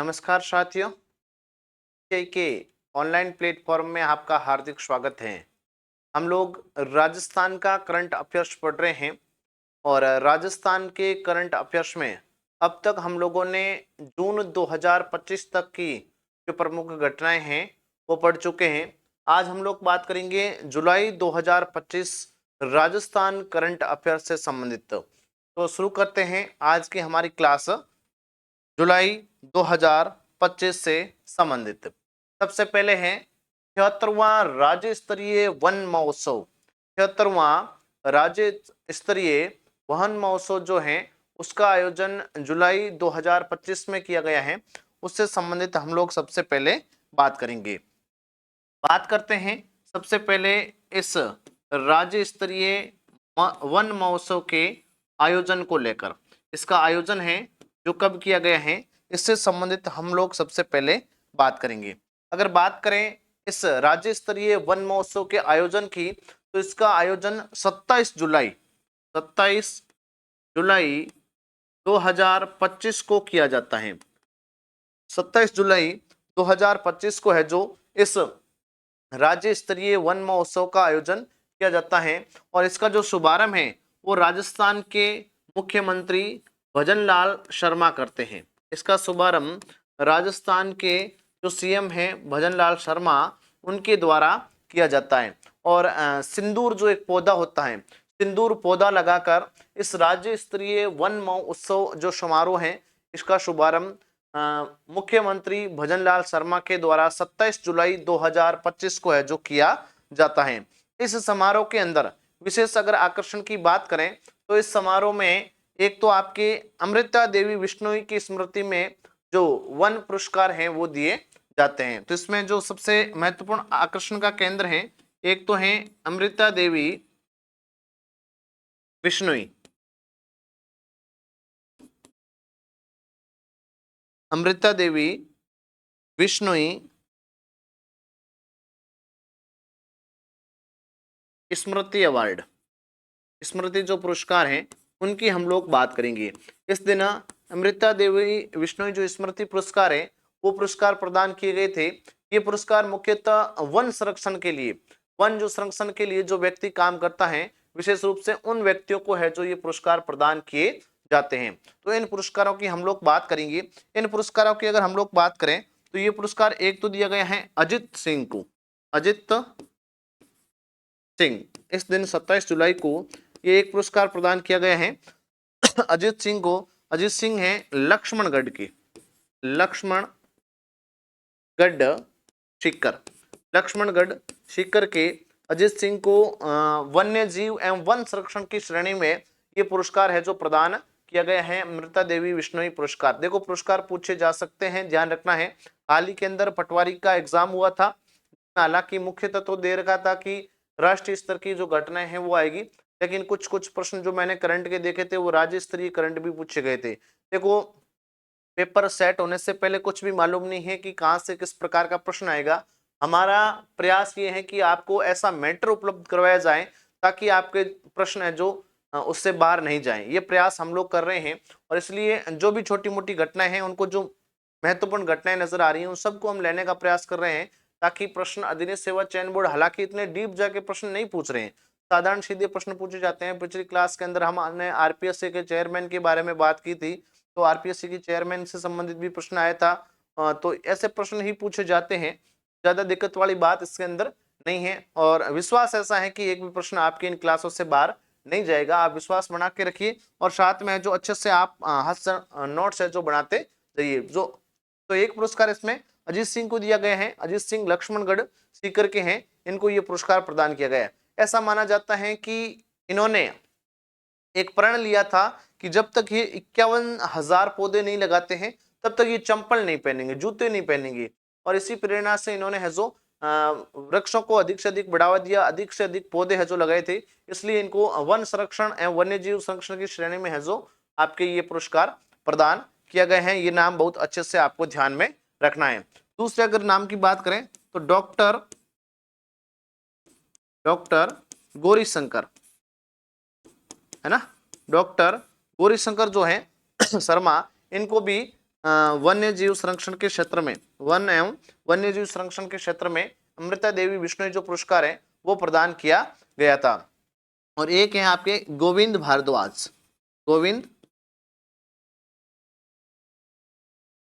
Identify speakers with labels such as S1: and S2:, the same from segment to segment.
S1: नमस्कार साथियों, के ऑनलाइन प्लेटफॉर्म में आपका हार्दिक स्वागत है। हम लोग राजस्थान का करंट अफेयर्स पढ़ रहे हैं और राजस्थान के करंट अफेयर्स में अब तक हम लोगों ने जून 2025 तक की जो प्रमुख घटनाएं हैं वो पढ़ चुके हैं। आज हम लोग बात करेंगे जुलाई 2025 राजस्थान करंट अफेयर्स से संबंधित। तो शुरू करते हैं आज की हमारी क्लास जुलाई 2025 से संबंधित। सबसे पहले है 76वां राज्य स्तरीय वन महोत्सव। 76वां राज्य स्तरीय वन महोत्सव जो है उसका आयोजन जुलाई 2025 में किया गया है। उससे संबंधित हम लोग सबसे पहले बात करेंगे। बात करते हैं सबसे पहले इस राज्य स्तरीय वन महोत्सव के आयोजन को लेकर। इसका आयोजन है जो कब किया गया है इससे संबंधित हम लोग सबसे पहले बात करेंगे। अगर बात करें इस राज्य स्तरीय वन महोत्सव के आयोजन की तो इसका आयोजन 27 जुलाई 2025 को किया जाता है। 27 जुलाई 2025 को है जो इस राज्य स्तरीय वन महोत्सव का आयोजन किया जाता है और इसका जो शुभारंभ है वो राजस्थान के मुख्यमंत्री भजनलाल शर्मा करते हैं। इसका शुभारंभ राजस्थान के जो सीएम हैं भजनलाल शर्मा उनके द्वारा किया जाता है। और सिंदूर जो एक पौधा होता है, सिंदूर पौधा लगाकर इस राज्य स्तरीय वन महोत्सव जो समारोह है इसका शुभारंभ मुख्यमंत्री भजनलाल शर्मा के द्वारा 27 जुलाई 2025 को है जो किया जाता है। इस समारोह के अंदर विशेष अगर आकर्षण की बात करें तो इस समारोह में एक तो आपके अमृता देवी बिश्नोई की स्मृति में जो वन पुरस्कार हैं वो दिए जाते हैं। तो इसमें जो सबसे महत्वपूर्ण आकर्षण का केंद्र है एक तो है अमृता देवी बिश्नोई। अमृता देवी बिश्नोई स्मृति अवार्ड, स्मृति जो पुरस्कार हैं उनकी हम लोग बात करेंगे। इस दिन अमृता देवी बिश्नोई जो स्मृति पुरस्कार है वो पुरस्कार प्रदान किए गए थे। ये पुरस्कार मुख्यतः वन संरक्षण के लिए, वन जो संरक्षण के लिए जो व्यक्ति काम करता है विशेष रूप से उन व्यक्तियों को है जो ये पुरस्कार प्रदान किए जाते हैं। तो इन पुरस्कारों की हम लोग बात करेंगे। इन पुरस्कारों की अगर हम लोग बात करें तो ये पुरस्कार एक तो दिया गया है अजित सिंह को, अजित सिंह। इस दिन 27 जुलाई को ये एक पुरस्कार प्रदान किया गया है अजित सिंह को। अजित सिंह है लक्ष्मणगढ़ के, लक्ष्मणगढ़ सीकर, लक्ष्मणगढ़ सीकर के अजित सिंह को वन्य जीव एवं वन संरक्षण की श्रेणी में ये पुरस्कार है जो प्रदान किया गया है, अमृता देवी बिश्नोई पुरस्कार। देखो पुरस्कार पूछे जा सकते हैं, ध्यान रखना है। हाल ही के अंदर पटवारी का एग्जाम हुआ था, हालांकि मुख्य तत्व दे रखा था कि राष्ट्रीय स्तर की जो घटनाएं हैं वो आएगी, लेकिन कुछ कुछ प्रश्न जो मैंने करंट के देखे थे वो राज्य स्तरीय करंट भी पूछे गए थे। देखो पेपर सेट होने से पहले कुछ भी मालूम नहीं है कि कहां से किस प्रकार का प्रश्न आएगा। हमारा प्रयास ये है कि आपको ऐसा मैटर उपलब्ध करवाया जाए ताकि आपके प्रश्न है जो उससे बाहर नहीं जाएं। ये प्रयास हम लोग कर रहे हैं और इसलिए जो भी छोटी मोटी घटनाएं हैं उनको, जो महत्वपूर्ण घटनाएं नजर आ रही हैं उन सबको हम लेने का प्रयास कर रहे हैं ताकि प्रश्न अधिनियम सेवा चयन बोर्ड हालांकि इतने डीप जाके प्रश्न नहीं पूछ रहे हैं, साधारण सीधे प्रश्न पूछे जाते हैं। पिछली क्लास के अंदर हमने आरपीएससी के चेयरमैन के बारे में बात की थी, तो आरपीएससी की चेयरमैन से संबंधित भी प्रश्न आया था। तो ऐसे प्रश्न ही पूछे जाते हैं, ज्यादा दिक्कत वाली बात इसके अंदर नहीं है और विश्वास ऐसा है कि एक भी प्रश्न आपके इन क्लासों से बाहर नहीं जाएगा। आप विश्वास बना के रखिए और साथ में जो अच्छे से आप नोट्स है जो बनाते जाइए। जो तो एक पुरस्कार इसमें अजीत सिंह को दिया गया है, अजीत सिंह लक्ष्मणगढ़ सीकर के हैं, इनको ये पुरस्कार प्रदान किया गया है। ऐसा माना जाता है कि इन्होंने एक प्रण लिया था कि जब तक ये 51,000 पौधे नहीं लगाते हैं तब तक ये चंपल नहीं पहनेंगे, जूते नहीं पहनेंगे। और इसी प्रेरणा से इन्होंने है जो वृक्षों को अधिक से अधिक बढ़ावा दिया, अधिक से अधिक पौधे है जो लगाए थे, इसलिए इनको वन संरक्षण एवं वन्य जीव संरक्षण की श्रेणी में है जो आपके ये पुरस्कार प्रदान किया गया है। ये नाम बहुत अच्छे से आपको ध्यान में रखना है। दूसरे अगर नाम की बात करें तो डॉक्टर गौरी शंकर है ना, डॉक्टर गौरी शंकर जो है शर्मा, इनको भी वन्य जीव संरक्षण के क्षेत्र में, वन एवं वन्य जीव संरक्षण के क्षेत्र में अमृता देवी बिश्नोई जो पुरस्कार है वो प्रदान किया गया था। और एक है आपके गोविंद भारद्वाज, गोविंद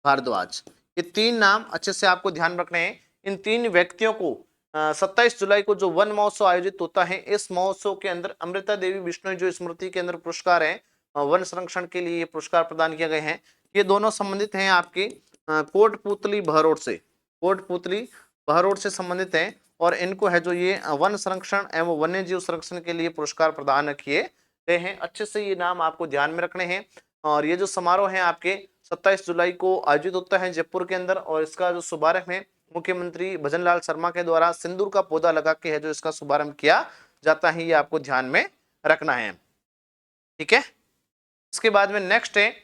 S1: भारद्वाज। ये तीन नाम अच्छे से आपको ध्यान रखने हैं। इन तीन व्यक्तियों को 27 जुलाई को जो वन महोत्सव आयोजित होता है, इस महोत्सव के अंदर अमृता देवी बिश्नोई जो स्मृति के अंदर पुरस्कार है वन संरक्षण के लिए ये पुरस्कार प्रदान किए गए हैं। ये दोनों संबंधित हैं आपके कोटपुतली बहरोड से, कोटपुतली बहरोड से संबंधित हैं। और इनको है जो ये वन संरक्षण एवं वन्य जीव संरक्षण के लिए पुरस्कार प्रदान किए गए हैं। अच्छे से ये नाम आपको ध्यान में रखने हैं। और ये जो समारोह है आपके 27 जुलाई को आयोजित होता है जयपुर के अंदर, और इसका जो शुभारंभ है मुख्यमंत्री भजनलाल शर्मा के द्वारा सिंदूर का पौधा लगा के है जो इसका शुभारंभ किया जाता है, ये आपको ध्यान में रखना है। ठीक है, इसके बाद में नेक्स्ट है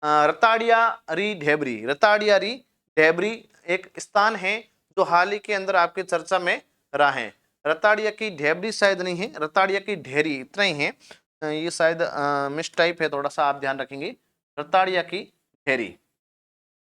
S1: रताड़ियारी ढेबरी। रताड़ियारी ढेबरी एक स्थान है जो हाल ही के अंदर आपके चर्चा में रहा है। रताड़िया की ढेबरी शायद नहीं है, रताड़िया की ढेरी इतना ही है, ये शायद मिस टाइप है, थोड़ा सा आप ध्यान रखेंगे। रताड़िया की ढेरी,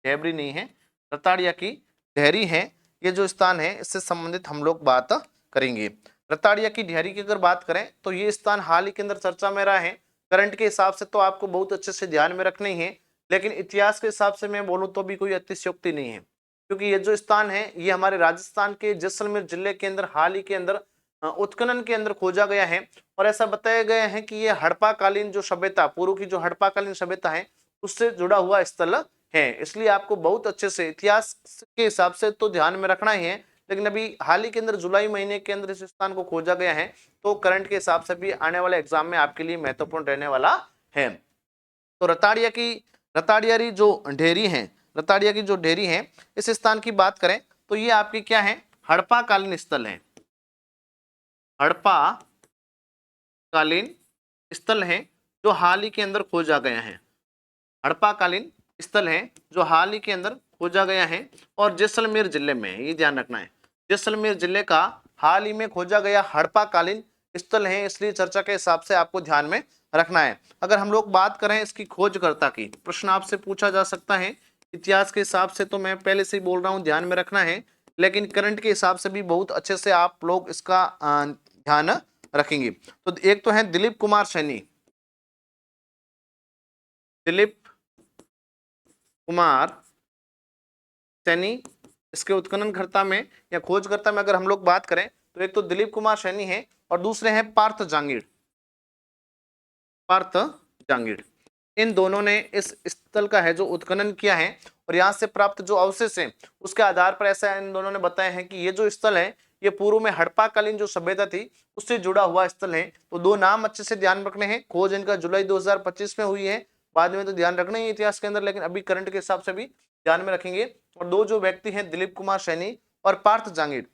S1: ढेबरी नहीं है, रताड़िया की ढेरी है। ये जो स्थान है इससे संबंधित हम लोग बात करेंगे। रताड़िया की ढेरी की अगर बात करें तो ये स्थान हाल ही के अंदर चर्चा में रहा है। करंट के हिसाब से तो आपको बहुत अच्छे से ध्यान में रखनी है, लेकिन इतिहास के हिसाब से मैं बोलूँ तो भी कोई अतिशयोक्ति नहीं है, क्योंकि ये जो स्थान है ये हमारे राजस्थान के जैसलमेर जिले के अंदर हाल ही के अंदर उत्खनन के अंदर खोजा गया है। और ऐसा बताया गया है कि ये हड़प्पा कालीन जो सभ्यता, पूर्व की जो हड़प्पा कालीन सभ्यता है उससे जुड़ा हुआ स्थल है। इसलिए आपको बहुत अच्छे से इतिहास के हिसाब से तो ध्यान में रखना ही है, लेकिन अभी हाल ही के अंदर जुलाई महीने के अंदर इस स्थान को खोजा गया है, तो करंट के हिसाब से भी आने वाले एग्जाम में आपके लिए महत्वपूर्ण रहने वाला है। तो रताड़ियारी जो ढेरी है, रताड़िया की जो ढेरी है, इस स्थान की बात करें तो ये आपकी क्या है, हड़प्पा कालीन स्थल है, हड़प्पा कालीन स्थल है जो हाल ही के अंदर खोजा गया है। हड़प्पा कालीन स्थल है जो हाल ही के अंदर खोजा गया है और जैसलमेर जिले में, ये ध्यान रखना है, जैसलमेर जिले का हाल ही में खोजा गया हड़प्पा कालीन स्थल है, इसलिए चर्चा के हिसाब से आपको ध्यान में रखना है। अगर हम लोग बात करें इसकी खोजकर्ता की, प्रश्न आपसे पूछा जा सकता है। इतिहास के हिसाब से तो मैं पहले से ही बोल रहा हूँ ध्यान में रखना है, लेकिन करंट के हिसाब से भी बहुत अच्छे से आप लोग इसका ध्यान रखेंगे। तो एक तो है दिलीप कुमार सैनी, दिलीप कुमार सैनी, इसके उत्खननकर्ता में या खोजकर्ता में अगर हम लोग बात करें तो एक तो दिलीप कुमार सैनी है और दूसरे हैं पार्थ जांगीड़, पार्थ जांगीड़। इन दोनों ने इस स्थल का है जो उत्खनन किया है और यहाँ से प्राप्त जो अवशेष है उसके आधार पर ऐसा इन दोनों ने बताया है कि ये जो स्थल है ये पूर्व में हड़प्पा कालीन जो सभ्यता थी उससे जुड़ा हुआ स्थल है। तो दो नाम अच्छे से ध्यान रखने हैं। खोज इनका जुलाई 2025 में हुई है, बाद में तो ध्यान रखना ही इतिहास के अंदर, लेकिन अभी करंट के हिसाब से भी ध्यान में रखेंगे। और दो जो व्यक्ति हैं दिलीप कुमार सैनी और पार्थ जांगीड़,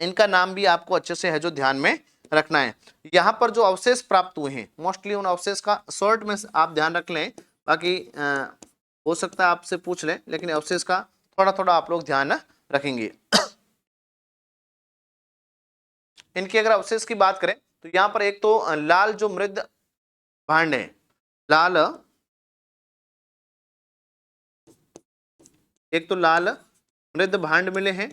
S1: इनका नाम भी आपको अच्छे से है जो ध्यान में रखना है। यहाँ पर जो अवशेष प्राप्त हुए हैं मोस्टली उन अवशेष का शॉर्ट में आप ध्यान रख लें, बाकी हो सकता है आपसे पूछ लें, लेकिन अवशेष का थोड़ा थोड़ा आप लोग ध्यान रखेंगे। इनके अगर अवशेष की बात करें तो यहाँ पर एक तो लाल जो मृद भांड है, लाल, एक तो लाल मृद भांड मिले हैं।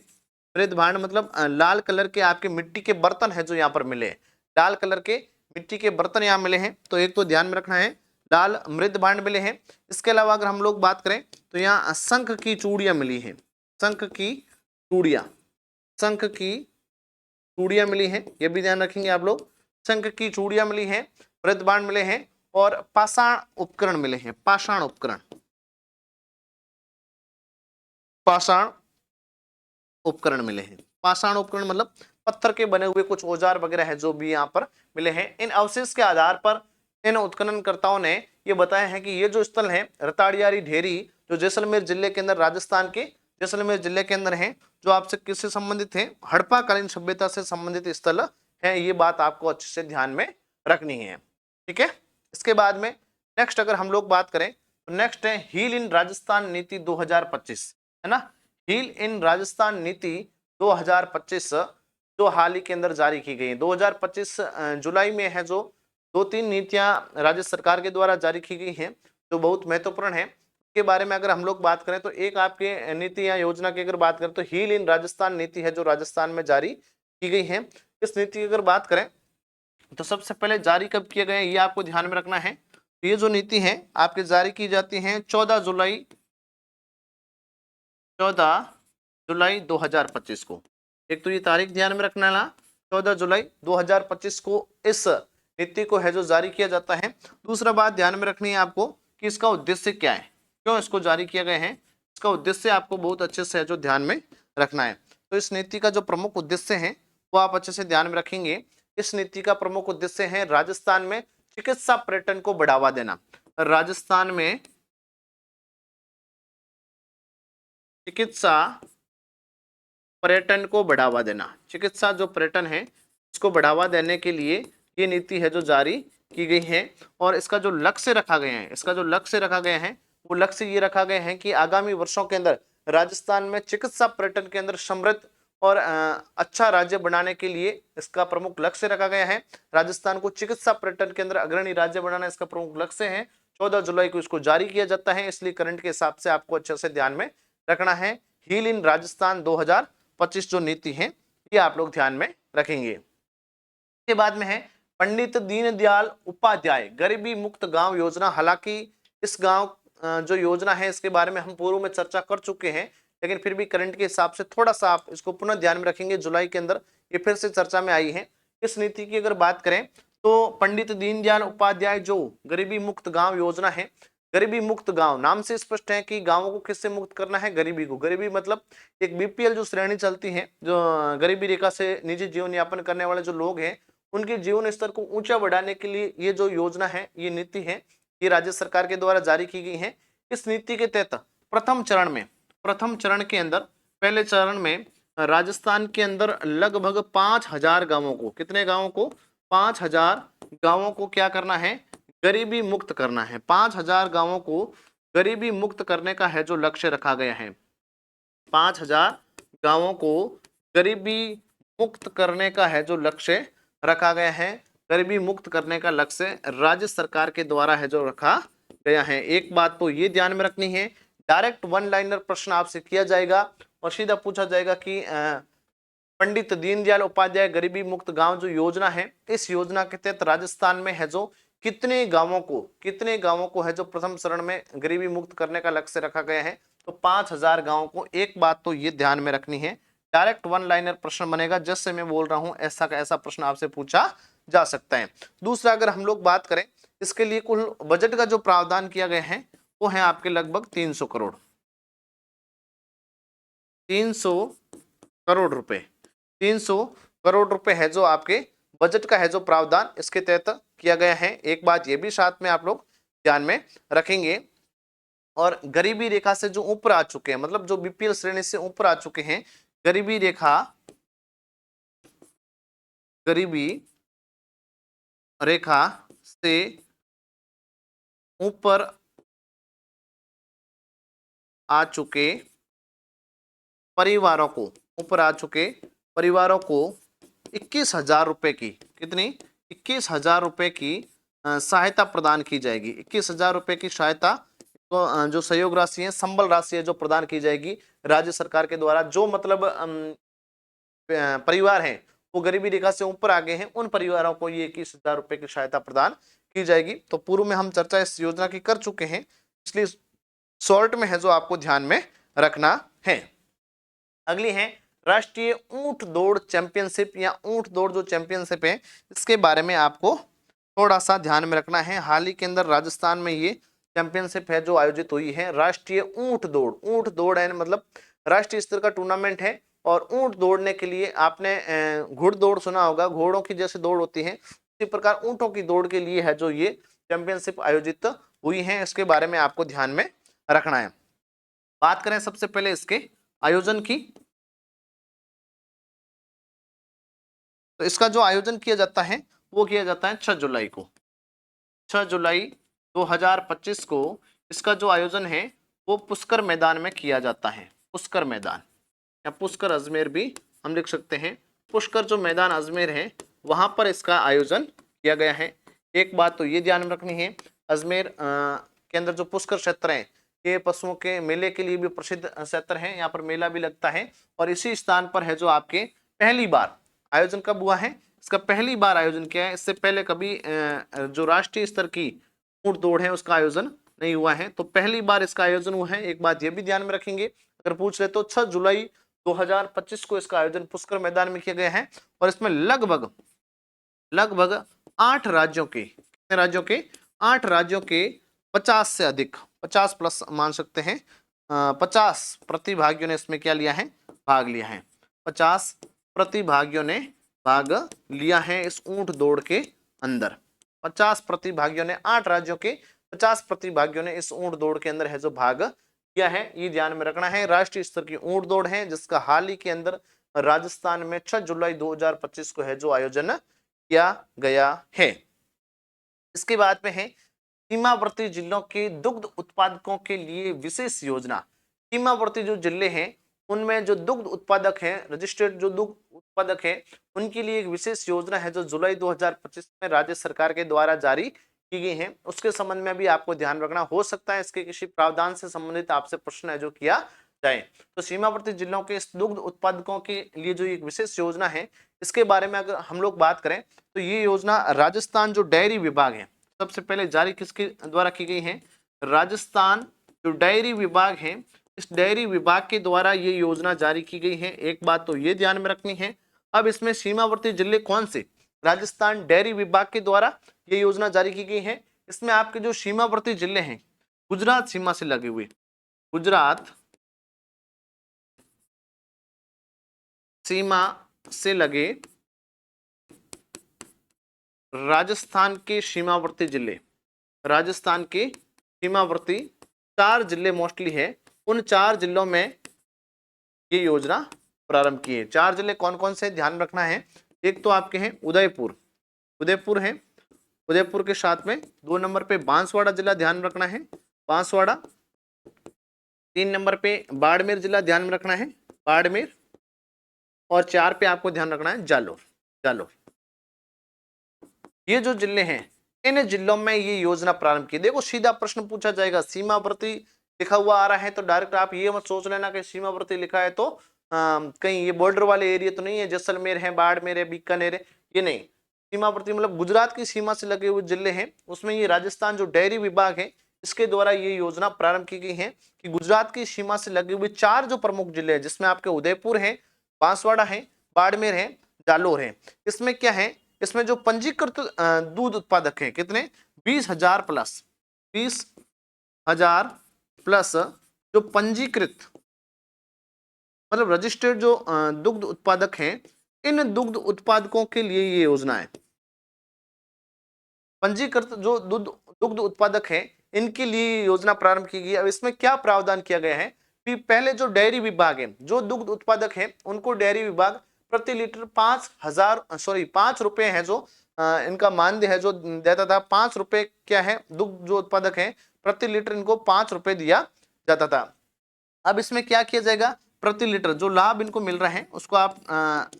S1: मृद भांड मतलब लाल कलर के आपके मिट्टी के बर्तन है जो यहाँ पर मिले, लाल कलर के मिट्टी के बर्तन यहाँ मिले हैं, तो एक तो ध्यान में रखना है लाल मृद भांड मिले हैं। इसके अलावा अगर हम लोग बात करें तो यहाँ शंख की चूड़ियाँ मिली हैं, शंख की चूड़ियाँ, शंख की चूड़ियाँ मिली हैं, ये भी ध्यान रखेंगे आप लोग। शंख की चूड़ियाँ मिली हैं, मृद भांड मिले हैं और पाषाण उपकरण मिले हैं, पाषाण उपकरण, पाषाण उपकरण मिले हैं। पाषाण उपकरण मतलब पत्थर के बने हुए कुछ औजार वगैरह है जो भी यहाँ पर मिले हैं। इन अवशेष के आधार पर इन उत्खननकर्ताओं ने ये बताया है कि ये जो स्थल है रताड़ियारी ढेरी जो जैसलमेर जिले के अंदर, राजस्थान के जैसलमेर जिले के अंदर है, जो आपसे किससे संबंधित है, हड़प्पा कालीन सभ्यता से संबंधित स्थल है। ये बात आपको अच्छे से ध्यान में रखनी है, ठीक है। इसके बाद में नेक्स्ट अगर हम लोग बात करें तो नेक्स्ट है हील इन राजस्थान नीति 2025, है ना। हील इन राजस्थान नीति 2025 जो हाल ही के अंदर जारी की गई है। 2025 जुलाई में है, जो 2-3 नीतियां राज्य सरकार के द्वारा जारी की गई हैं जो बहुत महत्वपूर्ण है। के बारे में अगर हम लोग बात करें तो एक आपके नीति या योजना की अगर बात करें तो हील इन राजस्थान नीति है जो राजस्थान में जारी की गई है। इस नीति की अगर बात करें तो सबसे पहले जारी कब किए गए ये आपको ध्यान में रखना है। ये जो नीति है आपके जारी की जाती है 14 जुलाई 2025 को। एक तो ये तारीख ध्यान में रखना है, 14 जुलाई 2025 को इस नीति को है जो जारी किया जाता है। दूसरा बात ध्यान में रखनी है आपको कि इसका उद्देश्य क्या है, क्यों इसको जारी किया गया है, इसका उद्देश्य आपको बहुत अच्छे से है जो ध्यान में रखना है। तो इस नीति का जो प्रमुख उद्देश्य है वो आप अच्छे से ध्यान में रखेंगे। इस नीति का प्रमुख उद्देश्य है राजस्थान में चिकित्सा पर्यटन को बढ़ावा देना। राजस्थान में चिकित्सा पर्यटन को बढ़ावा देना, चिकित्सा जो पर्यटन है उसको बढ़ावा देने के लिए ये नीति है जो जारी की गई है। और इसका जो लक्ष्य रखा गया है, इसका जो लक्ष्य रखा गया है वो लक्ष्य ये रखा गया है कि आगामी वर्षों के अंदर राजस्थान में चिकित्सा पर्यटन के अंदर समृद्ध और अच्छा राज्य बनाने के लिए इसका प्रमुख लक्ष्य रखा गया है। राजस्थान को चिकित्सा पर्यटन के अंदर अग्रणी राज्य बनाना इसका प्रमुख लक्ष्य है। 14 जुलाई को इसको जारी किया जाता है, इसलिए करंट के हिसाब से आपको अच्छे से ध्यान में रखना है। हील इन राजस्थान 2025 जो नीति है ये आप लोग ध्यान में रखेंगे। इसके बाद में है पंडित दीनदयाल उपाध्याय गरीबी मुक्त गांव योजना। हालांकि इस गांव जो योजना है इसके बारे में हम पूर्व में चर्चा कर चुके हैं, लेकिन फिर भी करंट के हिसाब से थोड़ा सा आप इसको पुनः ध्यान में रखेंगे। जुलाई के अंदर ये फिर से चर्चा में आई है। इस नीति की अगर बात करें तो पंडित दीनदयाल उपाध्याय जो गरीबी मुक्त गांव योजना है, गरीबी मुक्त गांव नाम से स्पष्ट है कि गांवों को किससे मुक्त करना है, गरीबी को। गरीबी मतलब एक बीपीएल जो श्रेणी चलती है, जो गरीबी रेखा से निजी जीवन यापन करने वाले जो लोग हैं उनके जीवन स्तर को ऊंचा बढ़ाने के लिए ये जो योजना है, ये नीति है, ये राज्य सरकार के द्वारा जारी की गई है। इस नीति के तहत प्रथम चरण के अंदर, पहले चरण में राजस्थान के अंदर लगभग 5000 गांवों को, कितने गांवों को, 5000 गांवों को क्या करना है, गरीबी मुक्त करना है। 5000 गांवों को गरीबी मुक्त करने का है जो लक्ष्य रखा गया है। 5000 गांवों को गरीबी मुक्त करने का है जो लक्ष्य रखा गया है। गरीबी मुक्त करने का लक्ष्य राज्य सरकार के द्वारा है जो रखा गया है। एक बात तो ये ध्यान में रखनी है, डायरेक्ट वन लाइनर प्रश्न आपसे किया जाएगा और सीधा पूछा जाएगा कि पंडित दीनदयाल उपाध्याय गरीबी मुक्त गांव जो योजना है, इस योजना के तहत राजस्थान में है जो कितने गांवों को है जो प्रथम चरण में गरीबी मुक्त करने का लक्ष्य रखा गया है, तो 5000 गांवों को। एक बात तो ये ध्यान में रखनी है, डायरेक्ट वन लाइनर प्रश्न बनेगा, जैसे मैं बोल रहा हूं ऐसा का ऐसा प्रश्न आपसे पूछा जा सकता है। दूसरा, अगर हम लोग बात करें इसके लिए कुल बजट का जो प्रावधान किया गया है वो है आपके लगभग 300 करोड़, 300 करोड़ रुपए, 300 करोड़ रुपए है जो आपके बजट का है जो प्रावधान इसके तहत किया गया है। एक बात ये भी साथ में आप लोग ध्यान में रखेंगे, और गरीबी रेखा से जो ऊपर आ चुके हैं, मतलब जो बीपीएल श्रेणी से ऊपर आ चुके हैं, गरीबी रेखा से ऊपर आ चुके परिवारों को 21,000 रुपए की, कितनी, 21,000 रुपए की सहायता प्रदान की जाएगी। 21,000 रुपए की सहायता तो जो सहयोग राशि है, संबल राशि है जो प्रदान की जाएगी राज्य सरकार के द्वारा। जो मतलब परिवार हैं वो गरीबी रेखा से ऊपर आ गए हैं, उन परिवारों को ये 21,000 रुपए की सहायता प्रदान की जाएगी। तो पूर्व में हम चर्चा इस योजना की कर चुके हैं, इसलिए शॉर्ट में है जो आपको ध्यान में रखना है। अगली है राष्ट्रीय ऊंट दौड़ चैंपियनशिप, या ऊंट दौड़ जो चैंपियनशिप है इसके बारे में आपको थोड़ा सा ध्यान में रखना है। हाल ही के अंदर राजस्थान में ये चैंपियनशिप है जो आयोजित हुई है, राष्ट्रीय ऊंट दौड़। ऊंट दौड़ है मतलब राष्ट्रीय स्तर का टूर्नामेंट है, और ऊंट दौड़ने के लिए आपने घुड़दौड़ सुना होगा, घोड़ों की जैसे दौड़ होती है उसी प्रकार ऊंटों की दौड़ के लिए है जो ये चैंपियनशिप आयोजित हुई है, इसके बारे में आपको ध्यान में रखना है। बात करें सबसे पहले इसके आयोजन की, तो इसका जो आयोजन किया जाता है वो किया जाता है 6 जुलाई को, 6 जुलाई 2025 को इसका जो आयोजन है वो पुष्कर मैदान में किया जाता है। पुष्कर मैदान या पुष्कर अजमेर भी हम लिख सकते हैं। पुष्कर जो मैदान अजमेर है वहां पर इसका आयोजन किया गया है। एक बात तो ये ध्यान में रखनी है, अजमेर के अंदर जो पुष्कर क्षेत्र है ये पशुओं के मेले के लिए भी प्रसिद्ध क्षेत्र है, यहाँ पर मेला भी लगता है। और इसी स्थान पर है जो आपके पहली बार आयोजन कब हुआ है, इसका पहली बार आयोजन किया है। इससे पहले कभी जो राष्ट्रीय स्तर की ऊंट दौड़ है उसका आयोजन नहीं हुआ है, तो पहली बार इसका आयोजन हुआ है। एक बात ये भी ध्यान में रखेंगे, अगर पूछ ले तो 6 जुलाई 2025 को इसका आयोजन पुष्कर मैदान में किया गया है। और इसमें लगभग 8 राज्यों के, कितने राज्यों के, 8 राज्यों के 50 से अधिक, 50 प्लस मान सकते हैं, 50 प्रतिभागियों ने इसमें क्या लिया है, भाग लिया है। 50 प्रतिभागियों ने भाग लिया है इस ऊंट दौड़ के अंदर। 50 प्रतिभागियों ने, 8 राज्यों के 50 प्रतिभागियों ने इस ऊंट दौड़ के अंदर है जो भाग लिया है, ये ध्यान में रखना है। राष्ट्रीय स्तर की ऊंट दौड़ है जिसका हाल ही के अंदर राजस्थान में 6 जुलाई 2025 को है जो आयोजन किया गया है। इसके बाद में है सीमावर्ती जिलों के दुग्ध उत्पादकों के लिए विशेष योजना। सीमावर्ती जो जिले हैं उनमें जो दुग्ध उत्पादक हैं, रजिस्टर्ड जो दुग्ध उत्पादक हैं, उनके लिए एक विशेष योजना है जो जुलाई 2025 में राज्य सरकार के द्वारा जारी की गई है। उसके संबंध में भी आपको ध्यान रखना, हो सकता है इसके किसी प्रावधान से संबंधित आपसे प्रश्न है जो किया जाए। तो सीमावर्ती जिलों के दुग्ध उत्पादकों के लिए जो एक विशेष योजना है, इसके बारे में अगर हम लोग बात करें तो ये योजना राजस्थान जो डेयरी विभाग है, सबसे पहले जारी किसके द्वारा की गई है, राजस्थान जो डेयरी विभाग है, इस डेयरी विभाग के द्वारा ये योजना जारी की गई है। एक बात तो ये ध्यान में रखनी है। अब इसमें सीमावर्ती जिले कौन से, राजस्थान डेयरी विभाग के द्वारा ये योजना जारी की गई है। इसमें आपके जो सीमावर्ती जिले हैं, गुजरात सीमा से लगे हुए, गुजरात सीमा से लगे राजस्थान के सीमावर्ती जिले, राजस्थान के सीमावर्ती 4 जिले मोस्टली है, उन 4 जिलों में ये योजना प्रारंभ की है। 4 जिले कौन कौन से ध्यान रखना है, एक तो आपके हैं उदयपुर, उदयपुर है, उदयपुर के साथ में 2 नंबर पे बांसवाड़ा जिला ध्यान रखना है, बांसवाड़ा। 3 नंबर पे बाड़मेर जिला ध्यान में रखना है, बाड़मेर। और 4 पे आपको ध्यान रखना है जालोर, जालोर। ये जो जिले हैं इन जिलों में ये योजना प्रारंभ की। देखो सीधा प्रश्न पूछा जाएगा, सीमावर्ती लिखा हुआ आ रहा है तो डायरेक्ट आप ये मत सोच लेना कि सीमावर्ती लिखा है तो कहीं ये बॉर्डर वाले एरिया तो नहीं है, जैसलमेर है, बाड़मेर है, बीकानेर है, ये नहीं। सीमावर्ती मतलब गुजरात की सीमा से लगे हुए जिले हैं, उसमें ये राजस्थान जो डेयरी विभाग है इसके द्वारा ये योजना प्रारंभ की गई है कि गुजरात की सीमा से लगे हुए 4 जो प्रमुख जिले हैं, जिसमें आपके उदयपुर है, बांसवाड़ा है, बाड़मेर है, जालोर है, इसमें क्या है, इसमें जो पंजीकृत दूध उत्पादक हैं कितने, 20,000 प्लस, 20,000 प्लस जो पंजीकृत मतलब रजिस्टर्ड जो दुग्ध उत्पादक हैं, इन दुग्ध उत्पादकों के लिए ये योजना है। पंजीकृत जो दुग्ध उत्पादक हैं इनके लिए योजना प्रारंभ की गई है। अब इसमें क्या प्रावधान किया गया है कि पहले जो डेयरी विभाग है, जो दुग्ध उत्पादक है, उनको डेयरी विभाग प्रति लीटर 5 रुपए है जो इनका मानदेय है जो देता था। 5 रुपए क्या है, दुग्ध जो उत्पादक है प्रति लीटर इनको 5 रुपए दिया जाता था। अब इसमें क्या किया जाएगा, प्रति लीटर जो लाभ इनको मिल रहा है उसको आप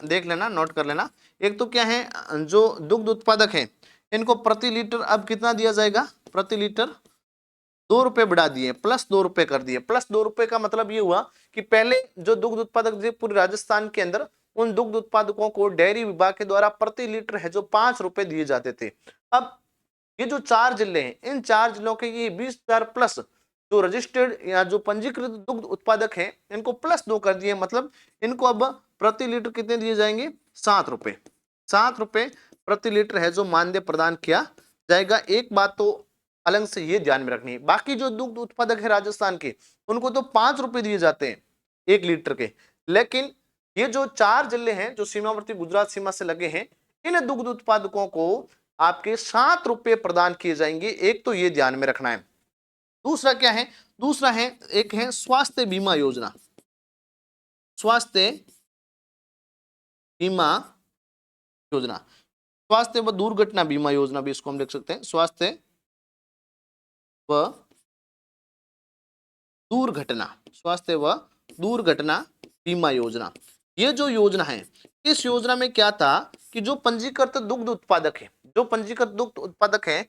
S1: देख लेना, नोट कर लेना। एक तो क्या है, जो दुग्ध उत्पादक है इनको प्रति लीटर अब कितना दिया जाएगा, प्रति लीटर 2 रुपए बढ़ा दिए, प्लस 2 रुपए कर दिए। प्लस 2 रुपए का मतलब ये हुआ कि पहले जो दुग्ध उत्पादक थे पूरे राजस्थान के अंदर, उन दुग्ध उत्पादकों को डेयरी विभाग के द्वारा प्रति लीटर है जो 5 रुपए दिए जाते थे। अब ये जो 4 जिले हैं, इन 4 जिलों के ये 20,000 प्लस जो रजिस्टर्ड या जो पंजीकृत दुग्ध उत्पादक हैं इनको प्लस 2 कर दिए, मतलब इनको अब प्रति लीटर कितने दिए जाएंगे, 7 रुपए, 7 रुपए प्रति लीटर है जो मानदेय प्रदान किया जाएगा। एक बात तो अलग से ये ध्यान में रखनी है, बाकी जो दुग्ध उत्पादक है राजस्थान के उनको तो 5 रुपए दिए जाते हैं 1 लीटर के, लेकिन ये जो 4 जिले हैं जो सीमावर्ती गुजरात सीमा से लगे हैं, इन दुग्ध उत्पादकों को आपके 7 रुपए प्रदान किए जाएंगे। एक तो ये ध्यान में रखना है। दूसरा क्या है, दूसरा है एक है स्वास्थ्य बीमा योजना, स्वास्थ्य बीमा योजना, स्वास्थ्य व दुर्घटना बीमा योजना भी इसको हम लिख सकते हैं, स्वास्थ्य व दुर्घटना, स्वास्थ्य व दुर्घटना बीमा योजना। ये जो योजना है, इस योजना में क्या था कि जो पंजीकृत दुग्ध उत्पादक है, जो पंजीकृत दुग्ध उत्पादक है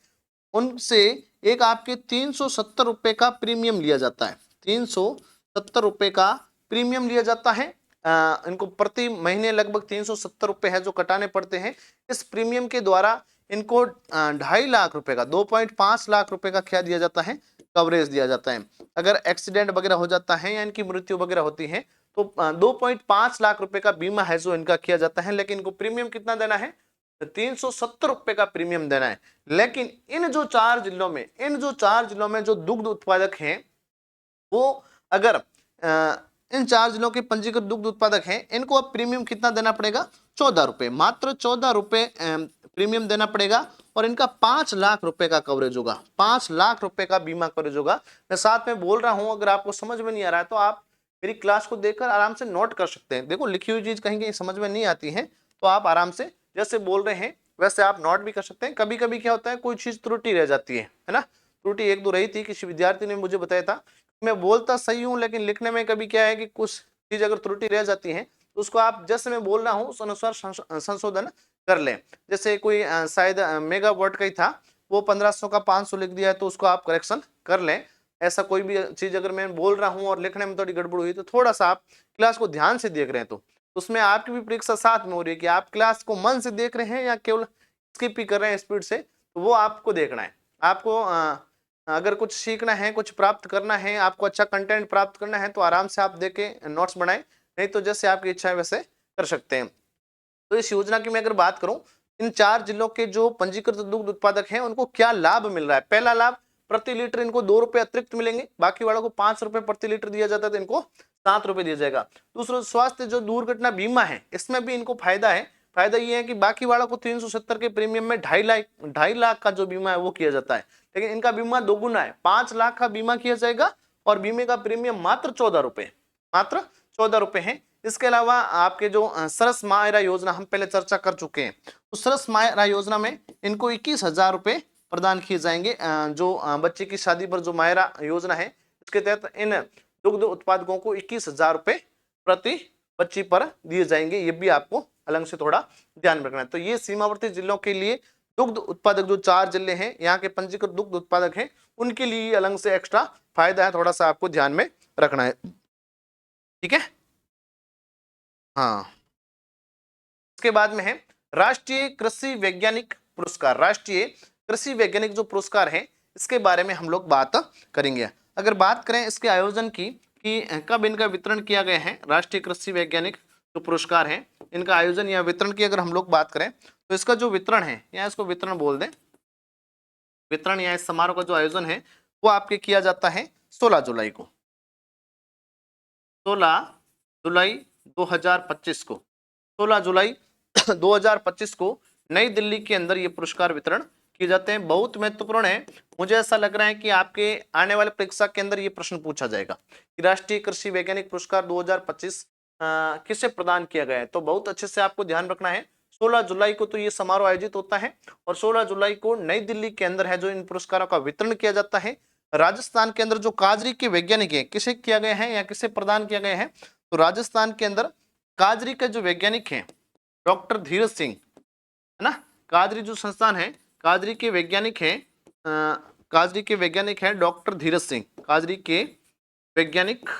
S1: उनसे एक आपके 370 रुपए का प्रीमियम लिया जाता है। 370 रुपए का प्रीमियम लिया जाता है। इनको प्रति महीने लगभग 370 रुपए है जो कटाने पड़ते हैं। इस प्रीमियम के द्वारा इनको 2.5 लाख रुपए का 2.5 लाख रुपए का क्या दिया जाता है, कवरेज दिया जाता है। अगर एक्सीडेंट वगैरह हो जाता है या इनकी मृत्यु वगैरह होती है तो 2.5 लाख रुपए का बीमा है जो इनका किया जाता है। लेकिन इनको प्रीमियम कितना देना है, 370 रुपए का प्रीमियम देना है। लेकिन इन जो चार जिलों में जो दुग्ध उत्पादक हैं वो अगर इन चार जिलों के पंजीकृत दुग्ध उत्पादक हैं, इनको अब प्रीमियम कितना देना पड़ेगा, 14 रुपए, मात्र 14 रुपए प्रीमियम देना पड़ेगा। और इनका 5 लाख रुपए का कवरेज होगा, 5 लाख रुपए का बीमा कवरेज होगा। मैं साथ में बोल रहा हूं, अगर आपको समझ में नहीं आ रहा है तो आप मेरी क्लास को देखकर आराम से नोट कर सकते हैं। देखो लिखी हुई चीज कहीं कहीं समझ में नहीं आती है तो आप आराम से जैसे बोल रहे हैं वैसे आप नोट भी कर सकते हैं। कभी कभी क्या होता है, कोई चीज त्रुटि रह जाती है ना। त्रुटि एक दो रही थी, किसी विद्यार्थी ने मुझे बताया था। मैं बोलता सही हूँ लेकिन लिखने में कभी क्या है कि कुछ चीज अगर त्रुटि रह जाती है तो उसको आप जैसे मैं बोल रहा हूँ उस अनुसार संशोधन कर लें। जैसे कोई शायद मेगावाट का ही था, वो 1500 का 500 लिख दिया है तो उसको आप करेक्शन कर लें। ऐसा कोई भी चीज अगर मैं बोल रहा हूँ और लिखने में थोड़ी गड़बड़ हुई तो थोड़ा सा आप क्लास को ध्यान से देख रहे हैं तो उसमें आपकी भी परीक्षा साथ में हो रही है कि आप क्लास को मन से देख रहे हैं या केवल स्किप ही कर रहे हैं स्पीड से, तो वो आपको देखना है। आपको अगर कुछ सीखना है, कुछ प्राप्त करना है, आपको अच्छा कंटेंट प्राप्त करना है तो आराम से आप देख के नोट्स बनाएं, नहीं तो जैसे आपकी इच्छा है वैसे कर सकते हैं। तो इस योजना की मैं अगर बात करूं, इन चार जिलों के जो पंजीकृत दुग्ध उत्पादक हैं उनको क्या लाभ मिल रहा है। पहला लाभ, प्रति लीटर इनको 2 रुपए अतिरिक्त मिलेंगे, बाकी वालों को 5 रुपए प्रति लीटर दिया जाता है तो इनको 7 रुपए दिया जाएगा। दूसरा, स्वास्थ्य जो दुर्घटना बीमा है इसमें भी इनको फायदा है। फायदा ये है कि बाकी वालों को 370 के प्रीमियम में 2.5 लाख का जो बीमा है वो किया जाता है, लेकिन इनका बीमा दोगुना है, 5 लाख का बीमा किया जाएगा और बीमे का प्रीमियम मात्र 14 रुपए, मात्र 14 रुपए है। इसके अलावा आपके जो सरस मायरा योजना हम पहले चर्चा कर चुके हैं, तो सरस मायरा योजना में इनको 21,000 रुपए प्रदान किए जाएंगे। जो बच्चे की शादी पर जो मायरा योजना है इसके तहत इन दुग्ध उत्पादकों को 21,000 रुपए प्रति बच्ची पर दिए जाएंगे। ये भी आपको अलग से थोड़ा ध्यान रखना है। तो ये सीमावर्ती जिलों के लिए दुग्ध उत्पादक जो 4 जिले हैं यहाँ के पंजीकृत दुग्ध उत्पादक हैं उनके लिए अलग से एक्स्ट्रा फायदा है, थोड़ा सा आपको ध्यान में रखना है। ठीक है, हाँ। इसके बाद में है राष्ट्रीय कृषि वैज्ञानिक पुरस्कार। राष्ट्रीय कृषि वैज्ञानिक जो पुरस्कार है इसके बारे में हम लोग बात करेंगे। अगर बात करें इसके आयोजन की कि कब इनका वितरण किया गया है, राष्ट्रीय कृषि वैज्ञानिक जो पुरस्कार है इनका आयोजन या वितरण की अगर हम लोग बात करें तो इसका जो वितरण है या इसको वितरण बोल दें, वितरण या इस समारोह का जो आयोजन है वो आपके किया जाता है 16 जुलाई को, 16 जुलाई 2025 को, 16 जुलाई 2025 को नई दिल्ली के अंदर ये पुरस्कार वितरण किए जाते हैं। बहुत महत्वपूर्ण है, मुझे ऐसा लग रहा है कि आपके आने वाले परीक्षा के अंदर ये प्रश्न पूछा जाएगा कि राष्ट्रीय कृषि वैज्ञानिक पुरस्कार 2025 किसे प्रदान किया गया है। तो बहुत अच्छे से आपको ध्यान रखना है, 16 जुलाई को तो ये समारोह आयोजित होता है और 16 जुलाई को नई दिल्ली के अंदर है जो इन पुरस्कारों का वितरण किया जाता है। राजस्थान के अंदर जो काजरी के वैज्ञानिक है किसे किया गया है या किसे प्रदान किया गया है, तो राजस्थान के अंदर काजरी के जो वैज्ञानिक हैं डॉक्टर धीरज सिंह, है ना। काजरी जो संस्थान है, काजरी के वैज्ञानिक हैं, काजरी के वैज्ञानिक हैं डॉक्टर धीरज सिंह, काजरी के वैज्ञानिक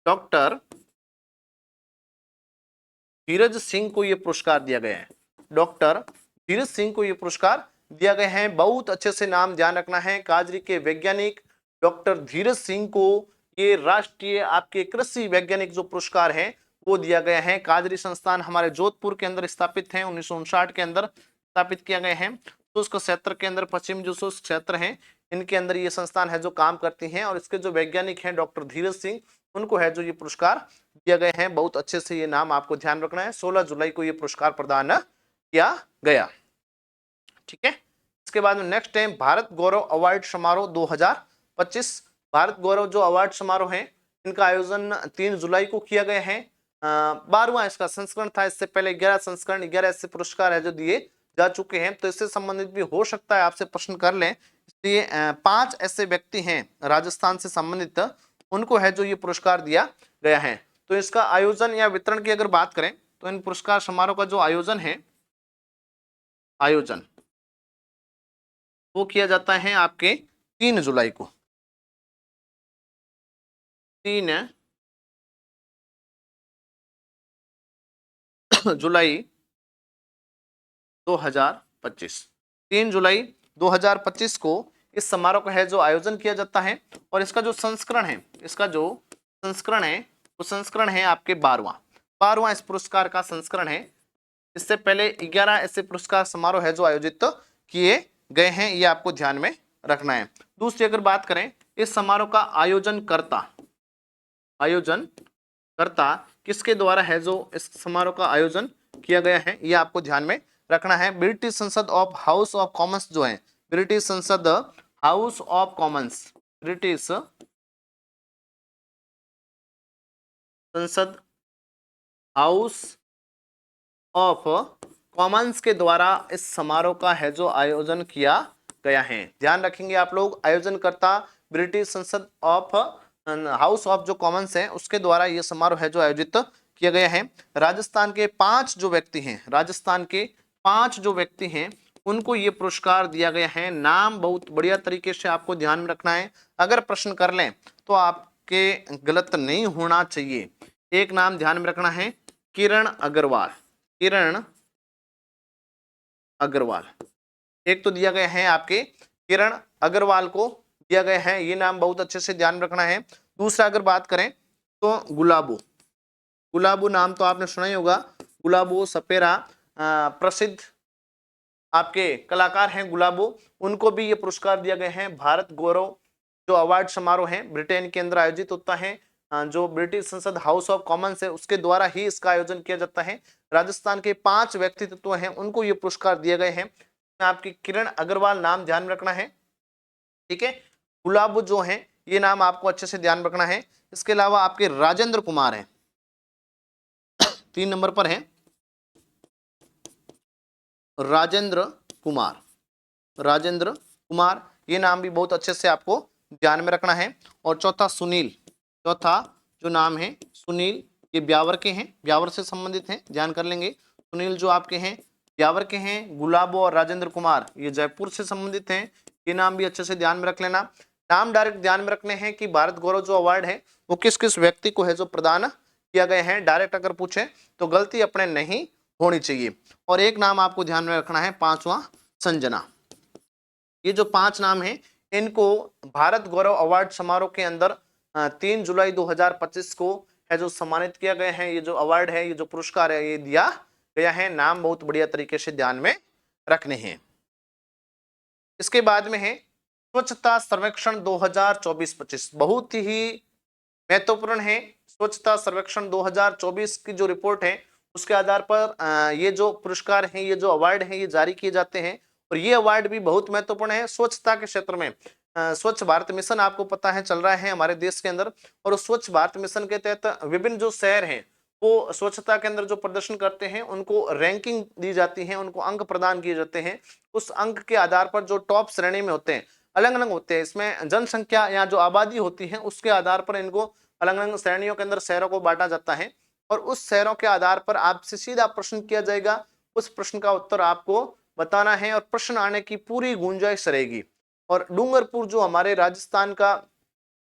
S1: डॉक्टर धीरज सिंह को यह पुरस्कार दिया गया है। डॉक्टर धीरज सिंह को यह पुरस्कार दिया गया है। बहुत अच्छे से नाम ध्यान रखना है, काजरी के वैज्ञानिक डॉक्टर धीरज सिंह को ये राष्ट्रीय आपके कृषि वैज्ञानिक जो पुरस्कार है वो दिया गया है। काजरी संस्थान हमारे जोधपुर के अंदर स्थापित है, 1959 के अंदर स्थापित किया गया है। शुष्क क्षेत्र के अंदर, पश्चिम जो शुष्क क्षेत्र है इनके अंदर ये संस्थान है जो काम करती हैं और इसके जो वैज्ञानिक हैं डॉक्टर धीरज सिंह उनको है जो ये पुरस्कार दिया गए हैं। बहुत अच्छे से ये नाम आपको ध्यान रखना है, 16 जुलाई को ये पुरस्कार प्रदान किया गया। ठीक है, इसके बाद में नेक्स्ट है भारत गौरव अवार्ड समारोह 2025। भारत गौरव जो अवार्ड समारोह है इनका आयोजन 3 जुलाई को किया गया है। 12वां इसका संस्करण था, इससे पहले 11 संस्करण, 11 ऐसे पुरस्कार है जो दिए जा चुके हैं। तो इससे संबंधित भी हो सकता है आपसे प्रश्न कर लें, इसलिए 5 ऐसे व्यक्ति हैं राजस्थान से संबंधित उनको है जो ये पुरस्कार दिया गया है। तो इसका आयोजन या वितरण की अगर बात करें तो इन पुरस्कार समारोह का जो आयोजन है आयोजन वो किया जाता है आपके 3 जुलाई को, 3 जुलाई 2025, 3 जुलाई 2025 को इस समारोह का है जो आयोजन किया जाता है। और इसका जो संस्करण है, इसका जो संस्करण है वो संस्करण है आपके 12वां इस पुरस्कार का संस्करण है। इससे पहले 11 ऐसे पुरस्कार समारोह है जो आयोजित किए गए हैं, ये आपको ध्यान में रखना है। दूसरी अगर बात करें, इस समारोह का आयोजनकर्ता किसके द्वारा है जो इस समारोह का आयोजन किया गया है, ये आपको ध्यान में रखना है। ब्रिटिश संसद ऑफ हाउस ऑफ कॉमन्स जो है, ब्रिटिश संसद हाउस ऑफ कॉमन्स, ब्रिटिश संसद हाउस ऑफ कॉमन्स के द्वारा इस समारोह का है जो आयोजन किया गया है। ध्यान रखेंगे आप लोग, आयोजनकर्ता ब्रिटिश संसद ऑफ हाउस ऑफ जो कॉमन्स है उसके द्वारा यह समारोह है जो आयोजित किया गया है। राजस्थान के 5 जो व्यक्ति हैं, राजस्थान के 5 जो व्यक्ति हैं उनको ये पुरस्कार दिया गया है। नाम बहुत बढ़िया तरीके से आपको ध्यान में रखना है, अगर प्रश्न कर लें तो आपके गलत नहीं होना चाहिए। एक नाम ध्यान में रखना है, किरण अग्रवाल, किरण अग्रवाल एक तो दिया गया है आपके किरण अग्रवाल को दिया गया है, ये नाम बहुत अच्छे से ध्यान रखना है। दूसरा अगर बात करें तो गुलाबो नाम तो आपने सुना ही होगा, गुलाबो सपेरा प्रसिद्ध आपके कलाकार हैं गुलाबो, उनको भी ये पुरस्कार दिया गया है। भारत गौरव जो अवार्ड समारोह है ब्रिटेन के अंदर आयोजित होता है, जो ब्रिटिश संसद हाउस ऑफ कॉमन्स है उसके द्वारा ही इसका आयोजन किया जाता है। राजस्थान के 5 व्यक्तित्व हैं उनको ये पुरस्कार दिए गए हैं। आपकी किरण अग्रवाल नाम ध्यान रखना है, ठीक है। गुलाब जो है ये नाम आपको अच्छे से ध्यान रखना है। इसके अलावा आपके राजेंद्र कुमार है, 3 नंबर पर है राजेंद्र कुमार, ये नाम भी बहुत अच्छे से आपको ध्यान में रखना है। और चौथा जो नाम है सुनील, ये ब्यावर के हैं, ब्यावर से संबंधित हैं, ध्यान कर लेंगे। सुनील जो आपके हैं ब्यावर के हैं, गुलाबो और राजेंद्र कुमार ये जयपुर से संबंधित हैं, ये नाम भी अच्छे से ध्यान में रख लेना। नाम डायरेक्ट ध्यान में रखने हैं कि भारत गौरव जो अवार्ड है वो किस किस व्यक्ति को है जो प्रदान किया गया है, डायरेक्ट अगर पूछे तो गलती अपने नहीं होनी चाहिए। और एक नाम आपको ध्यान में रखना है, 5वां संजना। ये जो 5 नाम हैं इनको भारत गौरव अवार्ड समारोह के अंदर 3 जुलाई 2025 को है जो सम्मानित किया गया है। ये जो अवार्ड है, ये जो पुरस्कार है ये दिया गया है। नाम बहुत बढ़िया तरीके से ध्यान में रखने हैं। इसके बाद में है स्वच्छता सर्वेक्षण 2024-25, बहुत ही महत्वपूर्ण है। स्वच्छता सर्वेक्षण 2024 की जो रिपोर्ट है उसके आधार पर ये जो पुरस्कार हैं, ये जो अवार्ड हैं ये जारी किए जाते हैं। और ये अवार्ड भी बहुत महत्वपूर्ण है स्वच्छता के क्षेत्र में। स्वच्छ भारत मिशन आपको पता है चल रहा है हमारे देश के अंदर, और उस स्वच्छ भारत मिशन के तहत विभिन्न जो शहर हैं वो स्वच्छता के अंदर जो प्रदर्शन करते हैं उनको रैंकिंग दी जाती है, उनको अंक प्रदान किए जाते हैं। उस अंक के आधार पर जो टॉप श्रेणी में होते हैं, अलग अलग होते हैं, इसमें जनसंख्या या जो आबादी होती है उसके आधार पर इनको अलग अलग श्रेणियों के अंदर शहरों को बांटा जाता है। और उस शहरों के आधार पर आपसे सीधा प्रश्न किया जाएगा, उस प्रश्न का उत्तर आपको बताना है और प्रश्न आने की पूरी गुंजाइश रहेगी। और डूंगरपुर जो हमारे राजस्थान का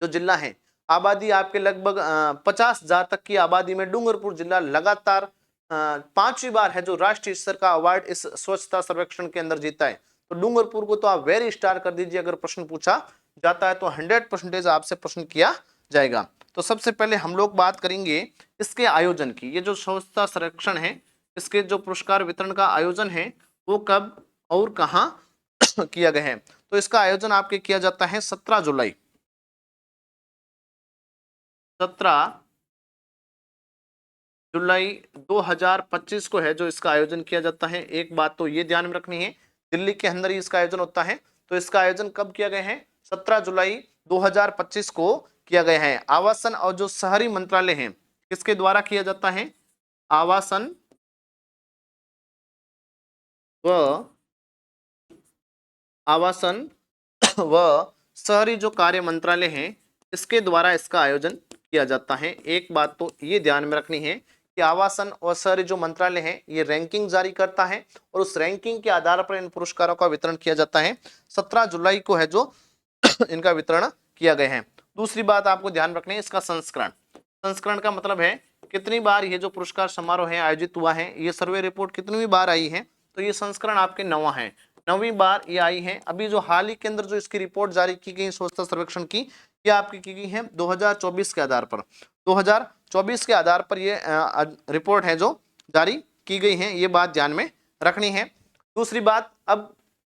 S1: जो जिला है, आबादी आपके लगभग 50,000 तक की आबादी में डूंगरपुर जिला लगातार 5वीं बार है जो राष्ट्रीय स्तर का अवार्ड इस स्वच्छता सर्वेक्षण के अंदर जीता है। तो डूंगरपुर को तो आप वेरी स्टार कर दीजिए, अगर प्रश्न पूछा जाता है तो 100% आपसे प्रश्न किया जाएगा। तो सबसे पहले हम लोग बात करेंगे इसके आयोजन की। ये जो स्वच्छता सर्वेक्षण है इसके जो पुरस्कार वितरण का आयोजन है वो कब और कहां किया गया है। तो इसका आयोजन आपके किया जाता है 17 जुलाई 2025 को है जो इसका आयोजन किया जाता है। एक बात तो ये ध्यान में रखनी है, दिल्ली के अंदर ही इसका आयोजन होता है। तो इसका आयोजन कब किया गया है, 17 जुलाई 2025 को किया गया है। आवासन और जो शहरी मंत्रालय है किसके द्वारा किया जाता है, आवासन व शहरी जो कार्य मंत्रालय है इसके द्वारा इसका आयोजन किया जाता है। एक बात तो ये ध्यान में रखनी है कि आवासन और शहरी जो मंत्रालय है ये रैंकिंग जारी करता है और उस रैंकिंग के आधार पर इन पुरस्कारों का वितरण किया जाता है। 17 जुलाई को है जो इनका वितरण किया गया है। दूसरी बात आपको ध्यान रखनी है इसका संस्करण। संस्करण का मतलब है कितनी बार ये जो पुरस्कार समारोह है आयोजित हुआ है, ये सर्वे रिपोर्ट कितनी बार आई है, तो ये संस्करण आपके 9वां है, 9वीं बार ये आई है। अभी जो हाल ही के अंदर जो इसकी रिपोर्ट जारी की गई स्वच्छता सर्वेक्षण की, ये आपकी की गई है 2024 के आधार पर। 2024 के आधार पर ये रिपोर्ट है जो जारी की गई है, ये बात ध्यान में रखनी है। दूसरी बात, अब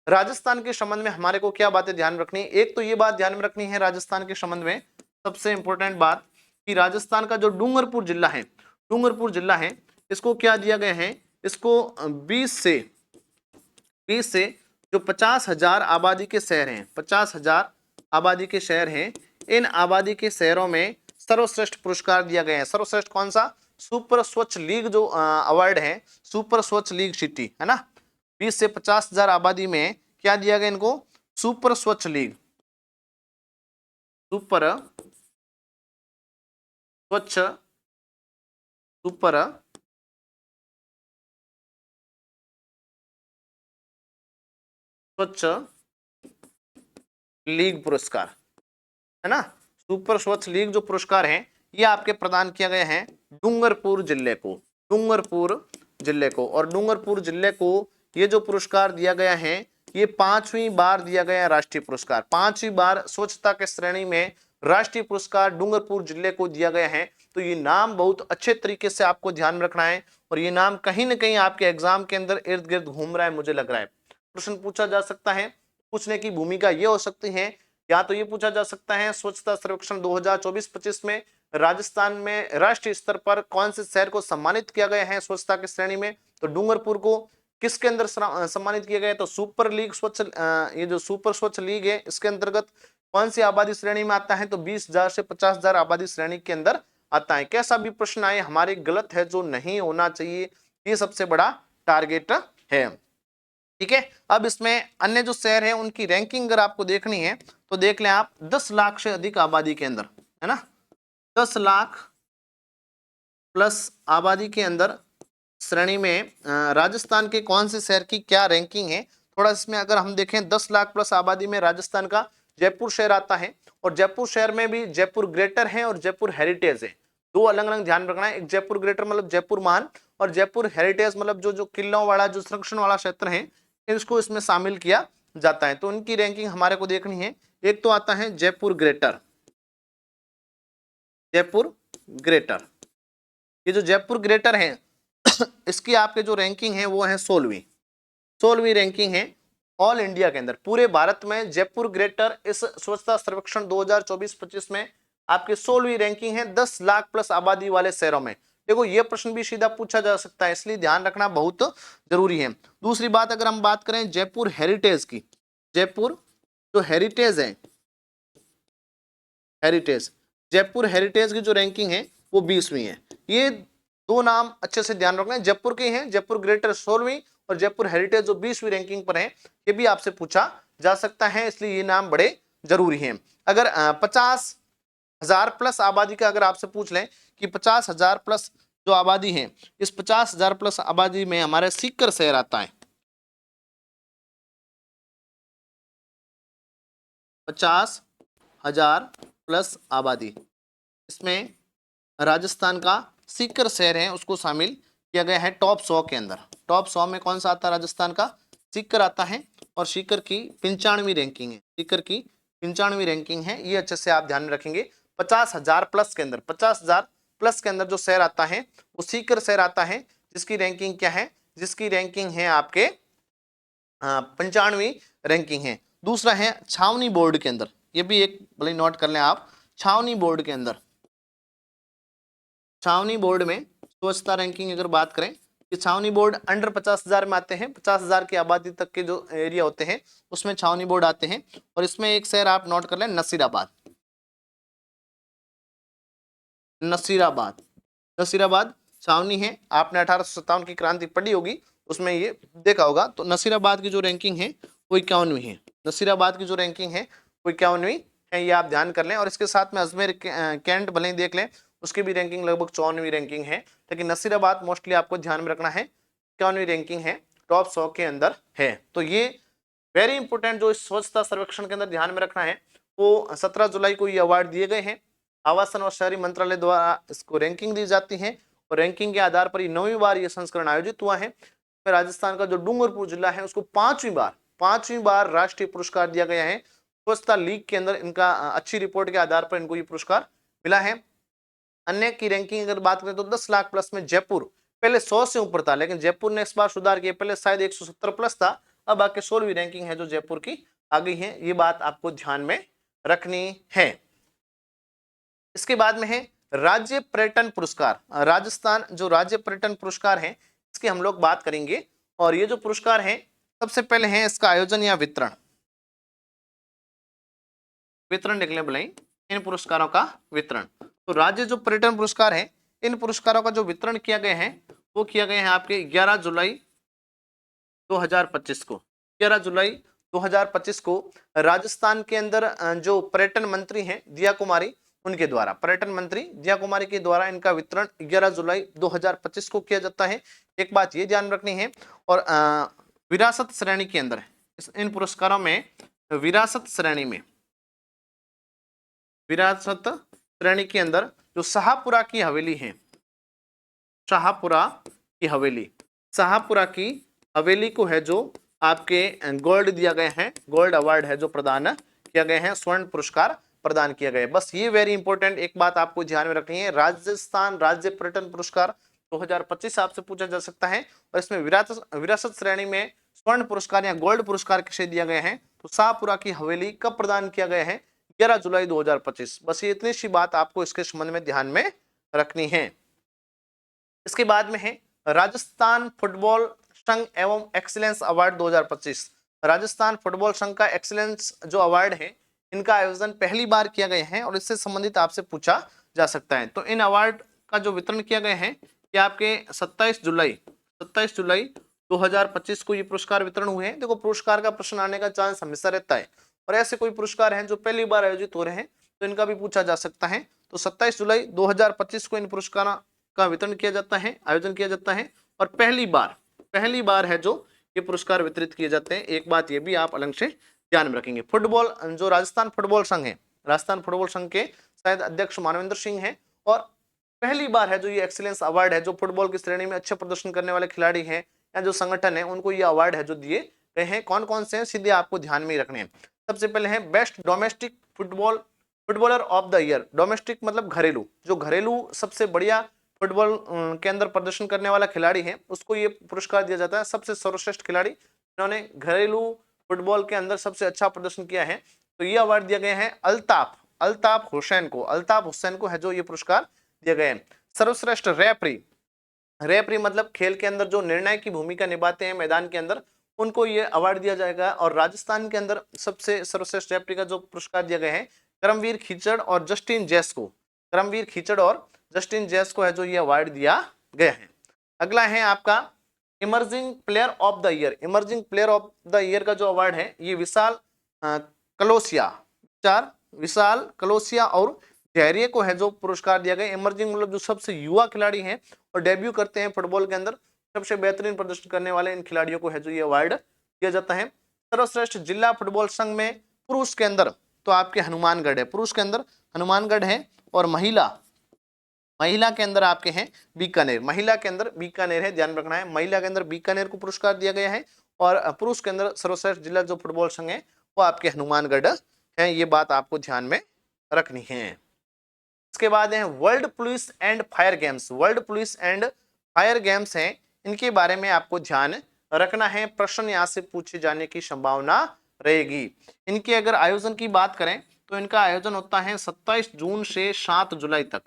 S1: राजस्थान के संबंध में हमारे को क्या बातें ध्यान रखनी है, एक तो ये बात ध्यान में रखनी है राजस्थान के संबंध में सबसे इंपॉर्टेंट बात कि राजस्थान का जो डूंगरपुर जिला है, डूंगरपुर जिला है, इसको क्या दिया गया है, इसको 20 से जो 50,000 आबादी के शहर हैं, 50,000 आबादी के शहर हैं, इन आबादी के शहरों में सर्वश्रेष्ठ पुरस्कार दिया गया है। सर्वश्रेष्ठ कौन सा? सुपर स्वच्छ लीग जो अवार्ड है, सुपर स्वच्छ लीग सिटी है ना। 20 से 50,000 आबादी में क्या दिया गया इनको? सुपर स्वच्छ लीग, सुपर स्वच्छ, सुपर स्वच्छ लीग पुरस्कार है ना। सुपर स्वच्छ लीग जो पुरस्कार है ये आपके प्रदान किया गया है डूंगरपुर जिले को, डूंगरपुर जिले को। और डूंगरपुर जिले को ये जो पुरस्कार दिया गया है ये 5वीं बार दिया गया है राष्ट्रीय पुरस्कार, 5वीं बार स्वच्छता के श्रेणी में राष्ट्रीय पुरस्कार डूंगरपुर जिले को दिया गया है। तो ये नाम बहुत अच्छे तरीके से आपको ध्यान में रखना है और ये नाम कहीं ना कहीं आपके एग्जाम के अंदर इर्द गिर्द घूम रहा है, मुझे लग रहा है। प्रश्न पूछा जा सकता है, पूछने की भूमिका ये हो सकती है, या तो ये पूछा जा सकता है स्वच्छता सर्वेक्षण 2024-25 में राजस्थान में राष्ट्रीय स्तर पर कौन से शहर को सम्मानित किया गया है स्वच्छता की श्रेणी में, तो डूंगरपुर को किसके अंदर सम्मानित किया गया है, तो सुपर लीग स्वच्छ, ये जो सुपर स्वच्छ लीग है इसके अंतर्गत कौन सी आबादी श्रेणी में आता है, तो 20,000 से 50,000 आबादी श्रेणी के अंदर आता है। कैसा भी प्रश्न आए हमारे गलत है, जो नहीं होना चाहिए, ये सबसे बड़ा टारगेट है। ठीक है, अब इसमें अन्य जो शहर है उनकी रैंकिंग अगर आपको देखनी है तो देख लें आप, 10 लाख से अधिक आबादी के अंदर है ना, 10 लाख प्लस आबादी के अंदर श्रेणी में राजस्थान के कौन से शहर की क्या रैंकिंग है। थोड़ा इसमें अगर हम देखें 10 लाख प्लस आबादी में राजस्थान का जयपुर शहर आता है और जयपुर शहर में भी जयपुर ग्रेटर है और जयपुर हेरिटेज है, दो अलग अलग ध्यान रखना है। एक जयपुर ग्रेटर मतलब जयपुर महान और जयपुर हेरिटेज मतलब जो किलों वाला जो संरक्षण वाला क्षेत्र है इसको इसमें शामिल किया जाता है। तो उनकी रैंकिंग हमारे को देखनी है। एक तो आता है जयपुर ग्रेटर, जयपुर ग्रेटर, ये जो जयपुर ग्रेटर है इसकी आपके जो रैंकिंग है वो है 16वीं रैंकिंग है ऑल इंडिया के अंदर। पूरे भारत में जयपुर ग्रेटर इस स्वच्छता सर्वेक्षण 2024-25 में आपके 16वीं रैंकिंग है 10 लाख प्लस आबादी वाले शहरों में। देखो ये प्रश्न भी सीधा पूछा जा सकता है, इसलिए ध्यान रखना बहुत जरूरी है। दूसरी बात अगर हम बात करें जयपुर हेरिटेज की, जयपुर जो हेरिटेज है, हेरिटेज, जयपुर हेरिटेज की जो रैंकिंग है वो 20वीं है। ये दो नाम अच्छे से ध्यान रखना है, जयपुर के हैं, जयपुर ग्रेटर 16वीं और जयपुर हेरिटेज जो 20वीं रैंकिंग पर है, ये भी आपसे पूछा जा सकता है, इसलिए ये नाम बड़े जरूरी हैं। अगर 50,000 प्लस आबादी का अगर आपसे पूछ लें कि 50,000 प्लस जो आबादी है, इस 50,000 प्लस आबादी में हमारे सीकर शहर आता है, 50,000 प्लस आबादी, इसमें राजस्थान का सीकर शहर है उसको शामिल किया गया है टॉप 100 के अंदर। टॉप 100 में कौन सा आता है? राजस्थान का सीकर आता है और सीकर की 95वीं रैंकिंग है, सीकर की 95वीं रैंकिंग है, ये अच्छे से आप ध्यान में रखेंगे। 50,000 प्लस के अंदर, 50,000 प्लस के अंदर जो शहर आता है वो सीकर शहर आता है, जिसकी रैंकिंग क्या है? जिसकी रैंकिंग है आपके 95वीं रैंकिंग है। दूसरा है छावनी बोर्ड के अंदर, ये भी एक भले नोट कर लें आप, छावनी बोर्ड के अंदर, छावनी बोर्ड में स्वच्छता रैंकिंग अगर बात करें कि छावनी बोर्ड अंडर 50,000 में आते हैं, 50,000 की आबादी तक के जो एरिया होते हैं उसमें छावनी बोर्ड आते हैं। और इसमें एक शहर आप नोट कर लें, नसीराबाद, नसीराबाद, नसीराबाद छावनी है। आपने 1857 की क्रांति पढ़ी होगी, उसमें ये देखा होगा। तो नसीराबाद की जो रैंकिंग है वो 51वीं है, नसीराबाद की जो रैंकिंग है वो 51वीं है, ये आप ध्यान कर लें। और इसके साथ में अजमेर कैंट भले ही देख लें, उसकी भी रैंकिंग लगभग 54वीं रैंकिंग है, लेकिन नसीराबाद मोस्टली आपको ध्यान में रखना है 51वीं रैंकिंग है, टॉप 100 के अंदर है। तो ये वेरी इंपॉर्टेंट जो स्वच्छता सर्वेक्षण के अंदर ध्यान में रखना है, वो 17 जुलाई को ये अवार्ड दिए गए हैं। आवासन और शहरी मंत्रालय द्वारा इसको रैंकिंग दी जाती है और रैंकिंग के आधार पर 9वीं बार ये संस्करण आयोजित हुआ है। राजस्थान का जो डूंगरपुर जिला है उसको 5वीं बार राष्ट्रीय पुरस्कार दिया गया है। स्वच्छता लीग के अंदर इनका अच्छी रिपोर्ट के आधार पर इनको ये पुरस्कार मिला है। अन्य की रैंकिंग अगर बात करें तो 10 लाख प्लस में जयपुर पहले 100 से ऊपर था, लेकिन जयपुर ने इस बार सुधार किया, पहले शायद 170 प्लस था, अब आके 16वीं रैंकिंग है जो जयपुर की आ गई है। ये बात आपको ध्यान में रखनी है। इसके बाद में है राज्य पर्यटन पुरस्कार। राजस्थान जो राज्य पर्यटन पुरस्कार है इसकी हम लोग बात करेंगे। और ये जो पुरस्कार है सबसे पहले है इसका आयोजन या वितरण निकले बुलाई इन पुरस्कारों का वितरण। तो राज्य जो पर्यटन पुरस्कार है इन पुरस्कारों का जो वितरण किया गया है वो किया गया है आपके 11 जुलाई 2025 को। 11 जुलाई 2025 को राजस्थान के अंदर जो पर्यटन मंत्री हैं दिया कुमारी, उनके द्वारा, पर्यटन मंत्री दिया कुमारी के द्वारा इनका वितरण 11 जुलाई 2025 को किया जाता है। एक बात ये ध्यान रखनी है। और विरासत श्रेणी के अंदर इन पुरस्कारों में विरासत श्रेणी के अंदर जो शाहपुरा की हवेली है, शाहपुरा की हवेली को है जो आपके गोल्ड दिया गया है, गोल्ड अवार्ड है जो प्रदान किया गया है, स्वर्ण पुरस्कार प्रदान किया गया है। बस ये वेरी इंपॉर्टेंट एक बात आपको ध्यान में रखनी है। राजस्थान राज्य पर्यटन पुरस्कार 2025 आपसे पूछा जा सकता है और इसमें विरासत श्रेणी में स्वर्ण पुरस्कार या गोल्ड पुरस्कार किसे दिया गया है तो शाहपुरा की हवेली कब प्रदान किया गया है 11 जुलाई 2025। बस ये इतनी सी बात आपको इसके संबंध में ध्यान में रखनी है। इसके बाद में है राजस्थान फुटबॉल संघ एवं एक्सीलेंस अवार्ड 2025। राजस्थान फुटबॉल संघ का एक्सीलेंस जो अवार्ड है इनका आयोजन पहली बार किया गया है और इससे संबंधित आपसे पूछा जा सकता है। तो इन अवार्ड का जो वितरण किया गया है कि आपके 27 जुलाई 2025 को ये पुरस्कार वितरण हुए हैं। देखो पुरस्कार का प्रश्न आने का चांस हमेशा रहता है और ऐसे कोई पुरस्कार हैं जो पहली बार आयोजित हो रहे हैं तो इनका भी पूछा जा सकता है। तो 27 जुलाई 2025 को इन पुरस्कारों का वितरण किया जाता है, आयोजन किया जाता है और पहली बार है जो ये पुरस्कार वितरित किए जाते हैं। एक बात ये भी आप अलग से ध्यान में रखेंगे। फुटबॉल जो राजस्थान फुटबॉल संघ है, राजस्थान फुटबॉल संघ के शायद अध्यक्ष मानवेंद्र सिंह हैं और पहली बार है जो ये एक्सीलेंस अवार्ड है जो फुटबॉल की श्रेणी में अच्छे प्रदर्शन करने वाले खिलाड़ी हैं या जो संगठन है उनको ये अवार्ड है जो दिए गए हैं। कौन कौन से हैं सीधे आपको ध्यान में ही रखने हैं। सबसे पहले है best domestic footballer of the year. Domestic मतलब घरेलू, जो घरेलू सबसे बढ़िया फुटबॉल के अंदर प्रदर्शन करने वाला खिलाड़ी है उसको ये पुरस्कार दिया जाता है। सबसे सर्वश्रेष्ठ खिलाड़ी जिन्होंने घरेलू फुटबॉल के अंदर सबसे अच्छा प्रदर्शन किया है तो ये अवार्ड दिया गया है अल्ताफ हुसैन को है जो ये पुरस्कार दिया गया है। सर्वश्रेष्ठ रेफरी मतलब खेल के अंदर जो निर्णय की भूमिका निभाते हैं मैदान के अंदर उनको ये अवार्ड दिया जाएगा। और राजस्थान के अंदर सबसे सर्वश्रेष्ठ रेफरी का जो पुरस्कार दिया गया है करमवीर खिचड़ और जस्टिन जैस को है जो ये अवार्ड दिया गया है। अगला है आपका emerging player of the year का जो अवार्ड है ये विशाल कलोसिया और धैर्य को है जो पुरस्कार दिया गया। इमर्जिंग मतलब जो सबसे युवा खिलाड़ी हैं और डेब्यू करते हैं फुटबॉल के अंदर, सबसे बेहतरीन प्रदर्शन करने वाले इन खिलाड़ियों को है जो ये अवार्ड दिया जाता है। सर्वश्रेष्ठ जिला फुटबॉल संघ में पुरुष के अंदर तो आपके हनुमानगढ़ है और महिला के अंदर आपके हैं बीकानेर है, ध्यान रखना है। महिला के अंदर बीकानेर को पुरस्कार दिया गया है और पुरुष के अंदर सर्वश्रेष्ठ जिला जो फुटबॉल संघ है वो आपके हनुमानगढ़ है। ये बात आपको ध्यान में रखनी है। इसके बाद है world police and fire games हैं, इनके बारे में आपको ध्यान रखना है। प्रश्न यहाँ से पूछे जाने की संभावना रहेगी। इनके अगर आयोजन की बात करें तो इनका आयोजन होता है 27 जून से 7 जुलाई तक।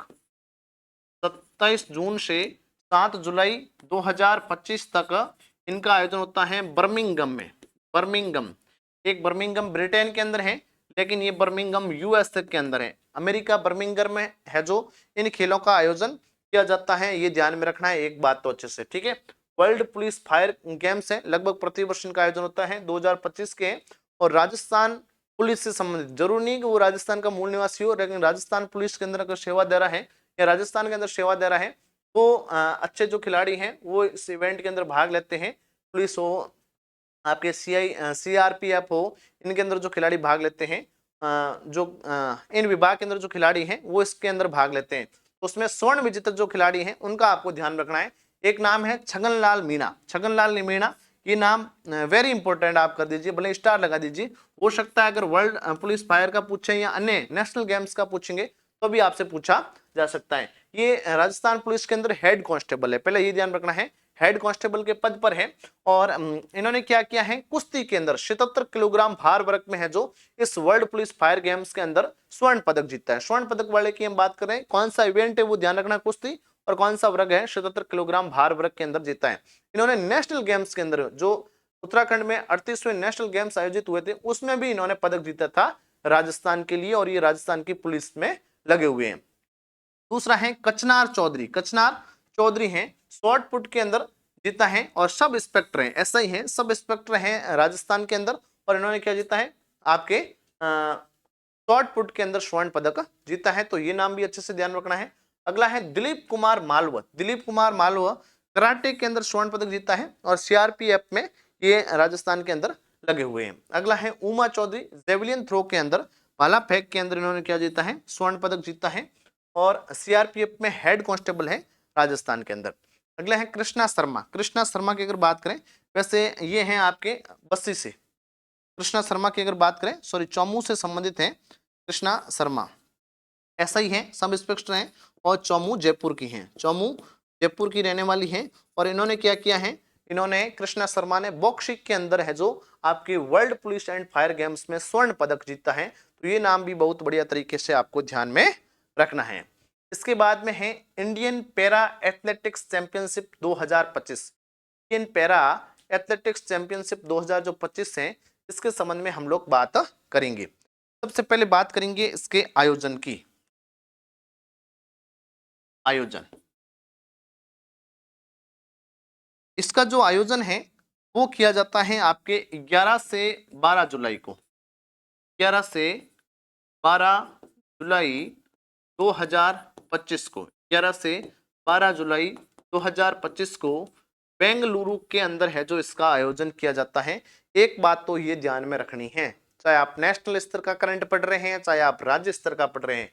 S1: 27 जून से 7 जुलाई 2025 तक इनका आयोजन होता है बर्मिंघम में। बर्मिंघम ब्रिटेन के अंदर है लेकिन ये बर्मिंघम यूएस के अंदर है। अमेरिका बर्मिंघम में है जो इन खेलों का आयोजन किया जाता है। ये ध्यान में रखना है एक बात तो अच्छे से, ठीक है। वर्ल्ड पुलिस फायर गेम्स है, लगभग प्रतिवर्ष इनका आयोजन होता है 2025 के। और राजस्थान पुलिस से संबंधित, जरूरी नहीं कि वो राजस्थान का मूल निवासी हो, लेकिन राजस्थान पुलिस के अंदर अगर सेवा दे रहा है या राजस्थान के अंदर सेवा दे रहा है, वो अच्छे जो खिलाड़ी हैं वो इस इवेंट के अंदर भाग लेते हैं। पुलिस हो, आपके CRPF हो, इनके अंदर जो खिलाड़ी भाग लेते हैं, इन विभाग के अंदर जो खिलाड़ी हैं वो इसके अंदर भाग लेते हैं। तो उसमें स्वर्ण विजेता जो खिलाड़ी हैं उनका आपको ध्यान रखना है। एक नाम है छगनलाल मीणा। छगनलाल मीणा, ये नाम वेरी इंपॉर्टेंट आप कर दीजिए, भले स्टार लगा दीजिए। हो सकता है अगर वर्ल्ड पुलिस फायर का पूछे या अन्य नेशनल गेम्स का पूछेंगे तो भी आपसे पूछा जा सकता है। ये राजस्थान पुलिस के अंदर हेड कांस्टेबल है, पहले ये ध्यान रखना है, हेड कांस्टेबल के पद पर है। और इन्होंने क्या किया है, कुश्ती के अंदर 77 किलोग्राम भार वर्ग में है जो इस वर्ल्ड पुलिस फायर गेम्स के अंदर स्वर्ण पदक जीता है। स्वर्ण पदक वाले की हम बात कर रहे हैं, कौन सा इवेंट है वो ध्यान रखना, कुश्ती, और कौन सा वर्ग है, 77 किलोग्राम भार वर्ग के अंदर जीता है। इन्होंने नेशनल गेम्स के अंदर जो उत्तराखंड में 38वें नेशनल गेम्स आयोजित हुए थे उसमें भी इन्होंने पदक जीता था राजस्थान के लिए, और ये राजस्थान की पुलिस में लगे हुए हैं। दूसरा है कचनार चौधरी। कचनार चौधरी हैं, शॉर्ट पुट के अंदर जीता है और सब इंस्पेक्टर हैं, ऐसा ही है, सब इंस्पेक्टर हैं राजस्थान के अंदर, और इन्होंने क्या जीता है, आपके शॉर्ट पुट के अंदर स्वर्ण पदक जीता है। तो ये नाम भी अच्छे से ध्यान रखना है। अगला है दिलीप कुमार मालवा। दिलीप कुमार मालवा कराटे के अंदर स्वर्ण पदक जीता है और CRPF में ये राजस्थान के अंदर लगे हुए हैं। अगला है उमा चौधरी। जेवलिन थ्रो के अंदर, भाला फेंक के अंदर इन्होंने क्या जीता है, स्वर्ण पदक जीता है, और CRPF में हेड कांस्टेबल है राजस्थान के अंदर। अगला है कृष्णा शर्मा। कृष्णा शर्मा की अगर बात करें, वैसे ये हैं आपके बस्सी से, कृष्णा शर्मा की अगर बात करें, सॉरी चौमू से संबंधित हैं कृष्णा शर्मा, ऐसा ही है, सब इंस्पेक्टर हैं, और चौमू जयपुर की हैं, चौमू जयपुर की रहने वाली हैं। और इन्होंने क्या किया है, इन्होंने, कृष्णा शर्मा ने बॉक्सिंग के अंदर है जो आपके world police and fire games में स्वर्ण पदक जीता है। तो ये नाम भी बहुत बढ़िया तरीके से आपको ध्यान में रखना है। इसके बाद में है Indian para athletics championship 2025। Indian para athletics championship 2025 है, इसके संबंध में हम लोग बात करेंगे। सबसे पहले बात करेंगे इसके आयोजन की। आयोजन, इसका जो आयोजन है वो किया जाता है आपके 11 से 12 जुलाई को, 11 से 12 जुलाई 2025 को, 11 से 12 जुलाई 2025 को बेंगलुरु के अंदर है जो इसका आयोजन किया जाता है। एक बात तो ये ध्यान में रखनी है, चाहे आप नेशनल स्तर का करंट पढ़ रहे हैं, चाहे आप राज्य स्तर का पढ़ रहे हैं,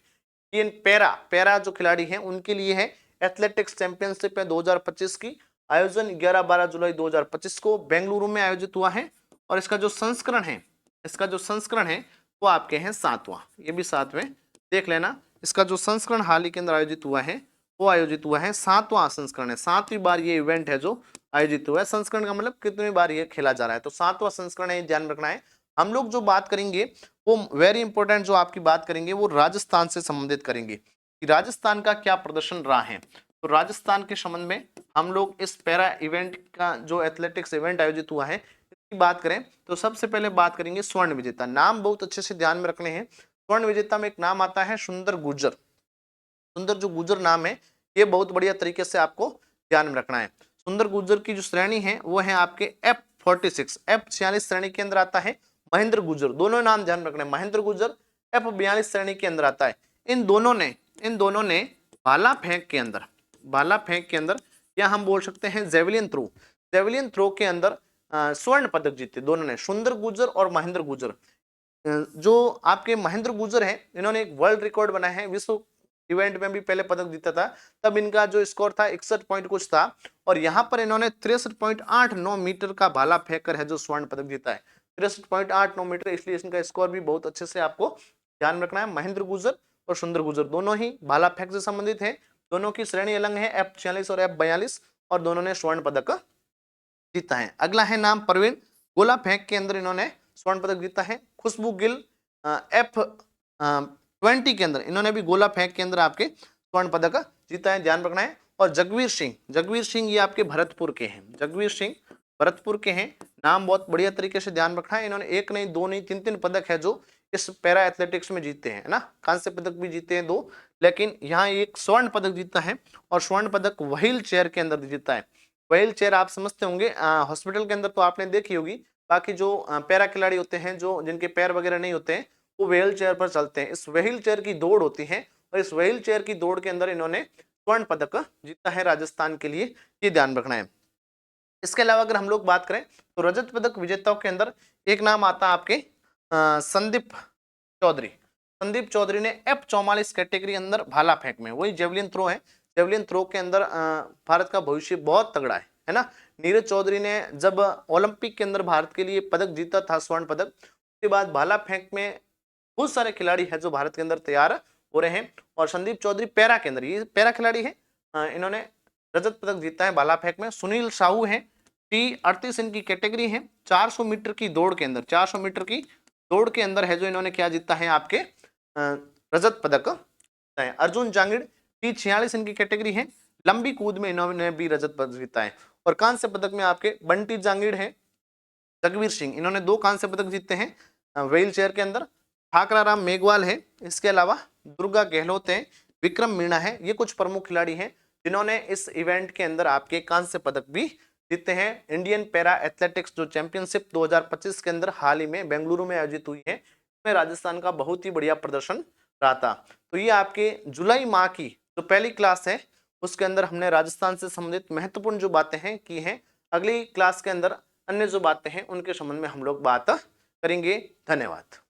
S1: इन पैरा जो खिलाड़ी हैं उनके लिए है एथलेटिक्स चैंपियनशिप है 2025 की। आयोजन 11-12 जुलाई 2025 को बेंगलुरु में आयोजित हुआ है, और इसका जो संस्करण है, इसका जो संस्करण है वो आपके हैं 7वां, ये भी 7वें देख लेना। इसका जो संस्करण हाल ही के अंदर आयोजित हुआ है वो आयोजित हुआ है 7वां संस्करण है, 7वीं बार ये इवेंट है जो आयोजित हुआ है। संस्करण का मतलब कितनी बार ये खेला जा रहा है, तो 7वां संस्करण है, ध्यान रखना है। हम लोग जो बात करेंगे वो वेरी इंपॉर्टेंट, जो आपकी बात करेंगे वो राजस्थान से संबंधित करेंगे कि राजस्थान का क्या प्रदर्शन रहा है। तो राजस्थान के संबंध में हम लोग इस पैरा इवेंट का जो एथलेटिक्स इवेंट आयोजित हुआ है इसकी बात करें तो सबसे पहले बात करेंगे स्वर्ण विजेता। नाम बहुत अच्छे से ध्यान में रखने हैं। स्वर्ण विजेता में एक नाम आता है सुंदर गुर्जर। सुंदर जो गुर्जर नाम है ये बहुत बढ़िया तरीके से आपको ध्यान में रखना है। सुंदर गुर्जर की जो श्रेणी है वो है आपके F46, F46 श्रेणी के अंदर आता है। महेंद्र गुर्जर, दोनों नाम ध्यान रखना है, महेंद्र गुर्जर F42 श्रेणी के अंदर आता है। इन दोनों ने भाला फेंक के अंदर, भाला फेंक के अंदर, या हम बोल सकते हैं जेवलिन थ्रो के अंदर स्वर्ण पदक जीते दोनों ने, सुंदर गुर्जर और महेंद्र गुर्जर। जो आपके महेंद्र गुर्जर हैं इन्होंने एक वर्ल्ड रिकॉर्ड बनाया है, विश्व इवेंट में भी पहले पदक जीता था, तब इनका जो स्कोर था 61 पॉइंट कुछ था, और यहाँ पर इन्होंने 63.89 मीटर का भाला फेंककर है जो स्वर्ण पदक जीता है, 63.89 मीटर, इसलिए इनका स्कोर भी बहुत अच्छे से आपको ध्यान रखना है। महेंद्र गुर्जर और सुंदर गुर्जर दोनों ही भाला फेंक से संबंधित है, दोनों की श्रेणी अलग है, F46 और F42, और दोनों ने स्वर्ण पदक जीता है। अगला है नाम प्रवीण, गोला फेंक के अंदर इन्होंने स्वर्ण पदक जीता है। खुशबू गिल F20 के अंदर इन्होंने भी गोला फेंक के अंदर आपके स्वर्ण पदक जीता है, ध्यान रखना है। और जगवीर सिंह ये आपके भरतपुर के हैं, जगवीर सिंह भरतपुर के हैं, नाम बहुत बढ़िया तरीके से ध्यान रखना है। इन्होंने एक नहीं, दो नहीं, तीन पदक है जो इस पैरा एथलेटिक्स में जीते हैं ना, कांस्य पदक भी जीते हैं 2, लेकिन यहाँ एक स्वर्ण पदक जीता है, और स्वर्ण पदक व्हील चेयर के अंदर जीता है। व्हील चेयर आप समझते होंगे, हॉस्पिटल के अंदर तो आपने देखी होगी, बाकी जो पैरा खिलाड़ी होते हैं जो जिनके पैर वगैरह नहीं होते हैं वो व्हील चेयर पर चलते हैं। इस व्हील चेयर की दौड़ होती है, और इस व्हील चेयर की दौड़ के अंदर इन्होंने स्वर्ण पदक जीता है राजस्थान के लिए, ये ध्यान रखना है। इसके अलावा अगर हम लोग बात करें तो रजत पदक विजेताओं के अंदर एक नाम आता है आपके संदीप चौधरी। संदीप चौधरी ने F44 कैटेगरी अंदर भाला फेंक में, वही जेवलिन थ्रो है, जेवलिन थ्रो के अंदर भारत का भविष्य बहुत तगड़ा है ना। नीरज चौधरी ने जब ओलंपिक के अंदर भारत के लिए पदक जीता था, स्वर्ण पदक, उसके बाद भाला फेंक में बहुत सारे खिलाड़ी हैं जो भारत के अंदर तैयार हो रहे हैं। और संदीप चौधरी पैरा के अंदर, ये पैरा खिलाड़ी है, इन्होंने रजत पदक जीता है भाला फेंक में। सुनील साहू है, T38 इनकी कैटेगरी है, 400 मीटर की दौड़ के अंदर, 400 मीटर की दौड़ के अंदर है जो इन्होंने क्या जीता है आपके रजत पदक। अर्जुन जांगिड़ T46 इनकी कैटेगरी है, लंबी कूद में इन्होंने भी रजत पदक जीता है। और कांस्य पदक में आपके बंटी जांगिड़ है, जगवीर सिंह, इन्होंने 2 कांस्य पदक जीते हैं व्हील चेयर के अंदर। ठाकरा राम मेघवाल है, इसके अलावा दुर्गा गहलोत है, विक्रम मीणा है, ये कुछ प्रमुख खिलाड़ी हैं जिन्होंने इस इवेंट के अंदर आपके कांस्य पदक भी जीते हैं। इंडियन पैरा एथलेटिक्स जो चैंपियनशिप 2025 के अंदर हाल ही में बेंगलुरु में आयोजित हुई है, इसमें राजस्थान का बहुत ही बढ़िया प्रदर्शन रहा था। तो ये आपके जुलाई माह की जो पहली क्लास है उसके अंदर हमने राजस्थान से संबंधित महत्वपूर्ण जो बातें हैं की हैं। अगली क्लास के अंदर अन्य जो बातें हैं उनके संबंध में हम लोग बात करेंगे। धन्यवाद।